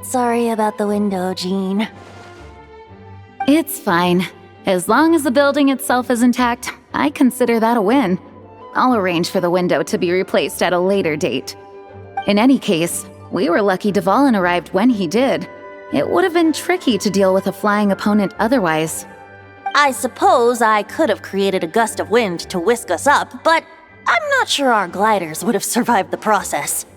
Sorry about the window, Jean. It's fine. As long as the building itself is intact, I consider that a win. I'll arrange for the window to be replaced at a later date. In any case, we were lucky Dvalin arrived when he did. It would have been tricky to deal with a flying opponent otherwise. I suppose I could have created a gust of wind to whisk us up, but I'm not sure our gliders would have survived the process.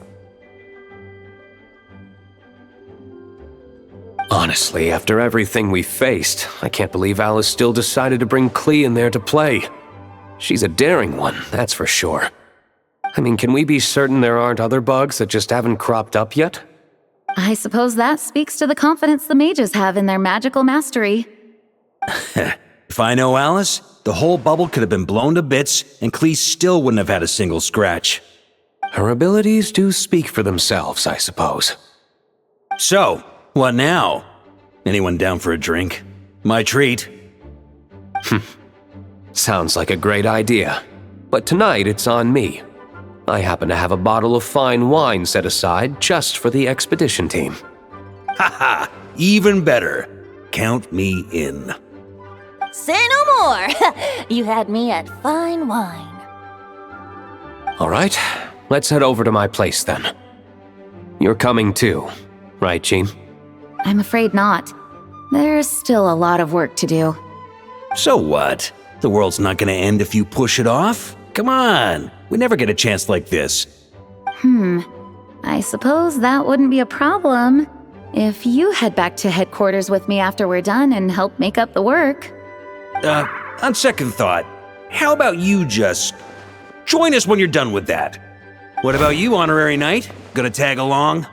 Honestly, after everything we faced, I can't believe Alice still decided to bring Klee in there to play. She's a daring one, that's for sure. I mean, can we be certain there aren't other bugs that just haven't cropped up yet? I suppose that speaks to the confidence the mages have in their magical mastery. If I know Alice, the whole bubble could have been blown to bits, and Klee still wouldn't have had a single scratch. Her abilities do speak for themselves, I suppose. So, what now? Anyone down for a drink? My treat. Sounds like a great idea. But tonight it's on me. I happen to have a bottle of fine wine set aside just for the expedition team. Haha, even better. Count me in. Say no more! You had me at fine wine. All right, let's head over to my place then. You're coming too, right, Jean? I'm afraid not. There's still a lot of work to do. So what? The world's not gonna end if you push it off? Come on, we never get a chance like this. I suppose that wouldn't be a problem if you head back to headquarters with me after we're done and help make up the work. On second thought, how about you just join us when you're done with that? What about you, Honorary Knight? Gonna tag along?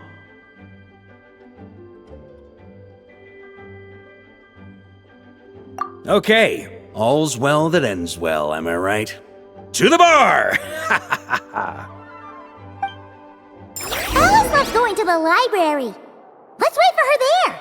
Okay, all's well that ends well, am I right? To the bar! Alice loves going to the library. Let's wait for her there.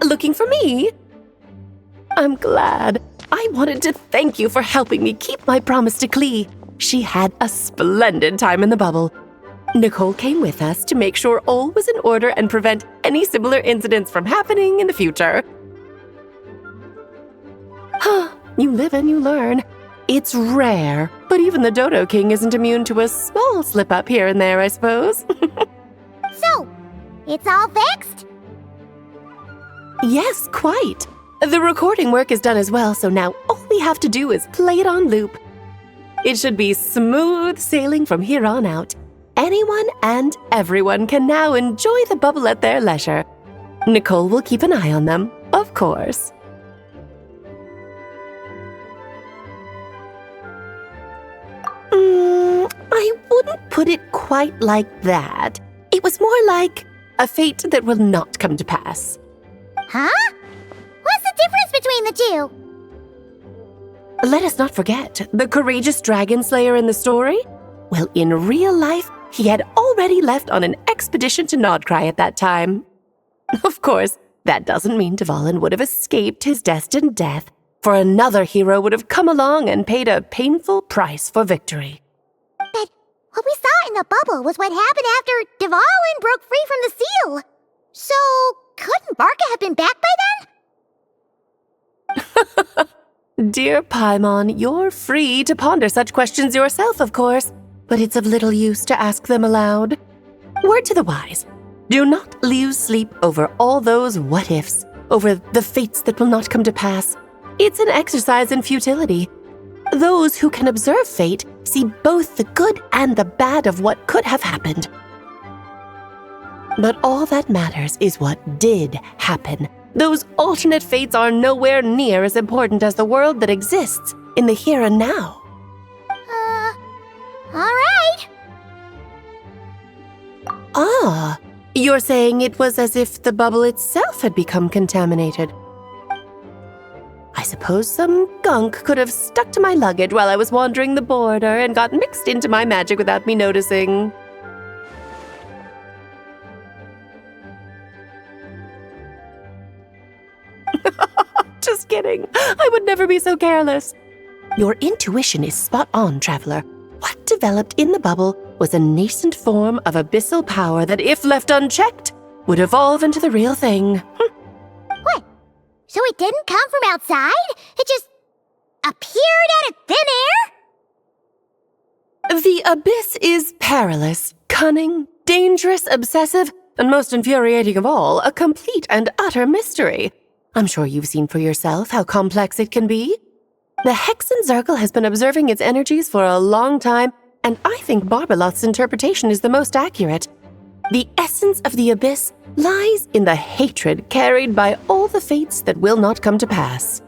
Looking for me? I'm glad. I wanted to thank you for helping me keep my promise to Klee. She had a splendid time in the bubble. Nicole came with us to make sure all was in order and prevent any similar incidents from happening in the future. You live and you learn. It's rare, but even the Dodo King isn't immune to a small slip-up here and there, I suppose. So, it's all fixed? Yes, quite. The recording work is done as well, so now all we have to do is play it on loop. It should be smooth sailing from here on out. Anyone and everyone can now enjoy the bubble at their leisure. Nicole will keep an eye on them, of course. put it quite like that. It was more like a fate that will not come to pass. Huh? What's the difference between the two? Let us not forget the courageous dragon slayer in the story. Well, in real life, he had already left on an expedition to Nodcry at that time. Of course, that doesn't mean Dvalin would have escaped his destined death, for another hero would have come along and paid a painful price for victory. But what we saw in the bubble was what happened after Dvalin broke free from the seal. So, couldn't Barca have been back by then? Dear Paimon, you're free to ponder such questions yourself, of course, but it's of little use to ask them aloud. Word to the wise, do not lose sleep over all those what-ifs, over the fates that will not come to pass. It's an exercise in futility. Those who can observe fate see both the good and the bad of what could have happened. But all that matters is what did happen. Those alternate fates are nowhere near as important as the world that exists in the here and now. All right. Ah, you're saying it was as if the bubble itself had become contaminated. I suppose some gunk could have stuck to my luggage while I was wandering the border and got mixed into my magic without me noticing. Just kidding. I would never be so careless. Your intuition is spot on, Traveler. What developed in the bubble was a nascent form of abyssal power that, if left unchecked, would evolve into the real thing. What? So it didn't come from outside? It just appeared out of thin air? The abyss is perilous, cunning, dangerous, obsessive, and most infuriating of all, a complete and utter mystery. I'm sure you've seen for yourself how complex it can be. The Hexen Circle has been observing its energies for a long time, and I think Barbeloth's interpretation is the most accurate. The essence of the abyss lies in the hatred carried by all the fates that will not come to pass.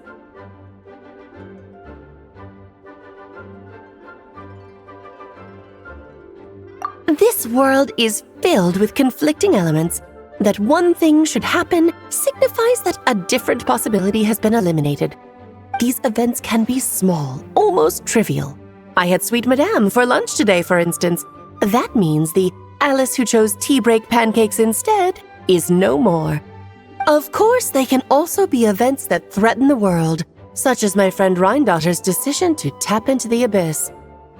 This world is filled with conflicting elements. That one thing should happen signifies that a different possibility has been eliminated. These events can be small, almost trivial. I had Sweet Madame for lunch today, for instance. That means the Alice who chose tea break pancakes instead is no more. Of course, they can also be events that threaten the world, such as my friend Rhindotter's decision to tap into the abyss.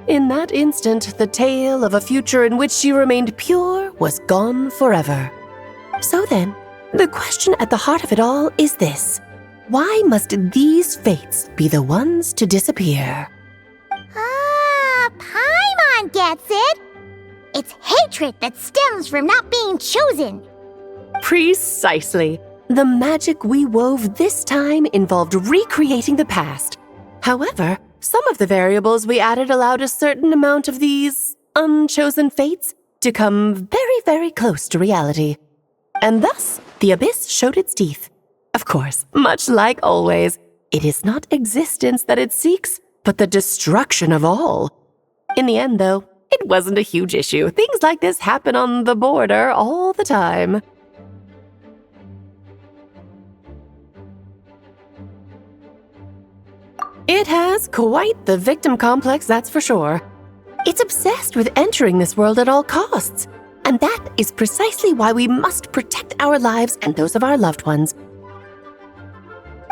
In that instant, the tale of a future in which she remained pure was gone forever. So then, the question at the heart of it all is this. Why must these fates be the ones to disappear? Paimon gets it. It's hatred that stems from not being chosen. Precisely. The magic we wove this time involved recreating the past. However, some of the variables we added allowed a certain amount of these unchosen fates to come very, very close to reality. And thus, the abyss showed its teeth. Of course, much like always, it is not existence that it seeks, but the destruction of all. In the end, though, it wasn't a huge issue. Things like this happen on the border all the time. It has quite the victim complex, that's for sure. It's obsessed with entering this world at all costs. And that is precisely why we must protect our lives and those of our loved ones.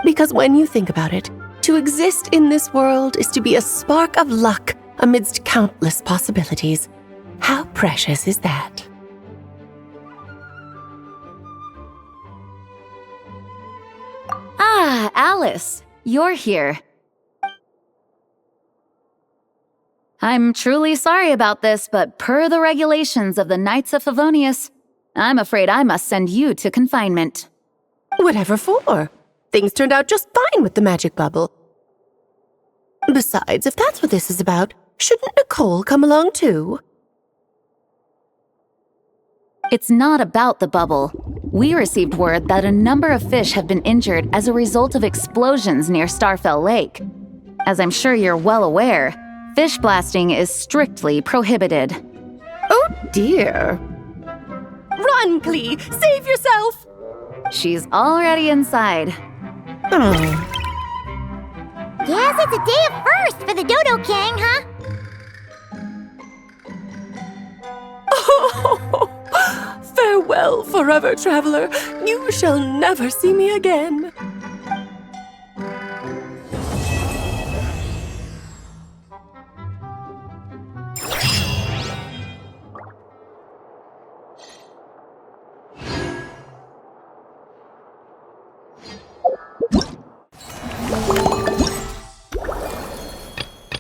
Because when you think about it, to exist in this world is to be a spark of luck amidst countless possibilities. How precious is that? Ah, Alice, you're here. I'm truly sorry about this, but per the regulations of the Knights of Favonius, I'm afraid I must send you to confinement. Whatever for? Things turned out just fine with the magic bubble. Besides, if that's what this is about, shouldn't Nicole come along too? It's not about the bubble. We received word that a number of fish have been injured as a result of explosions near Starfell Lake. As I'm sure you're well aware, fish blasting is strictly prohibited. Oh dear. Run, Klee! Save yourself! She's already inside. Guess it's a day of first for the Dodo King, huh? Farewell, forever traveler. You shall never see me again.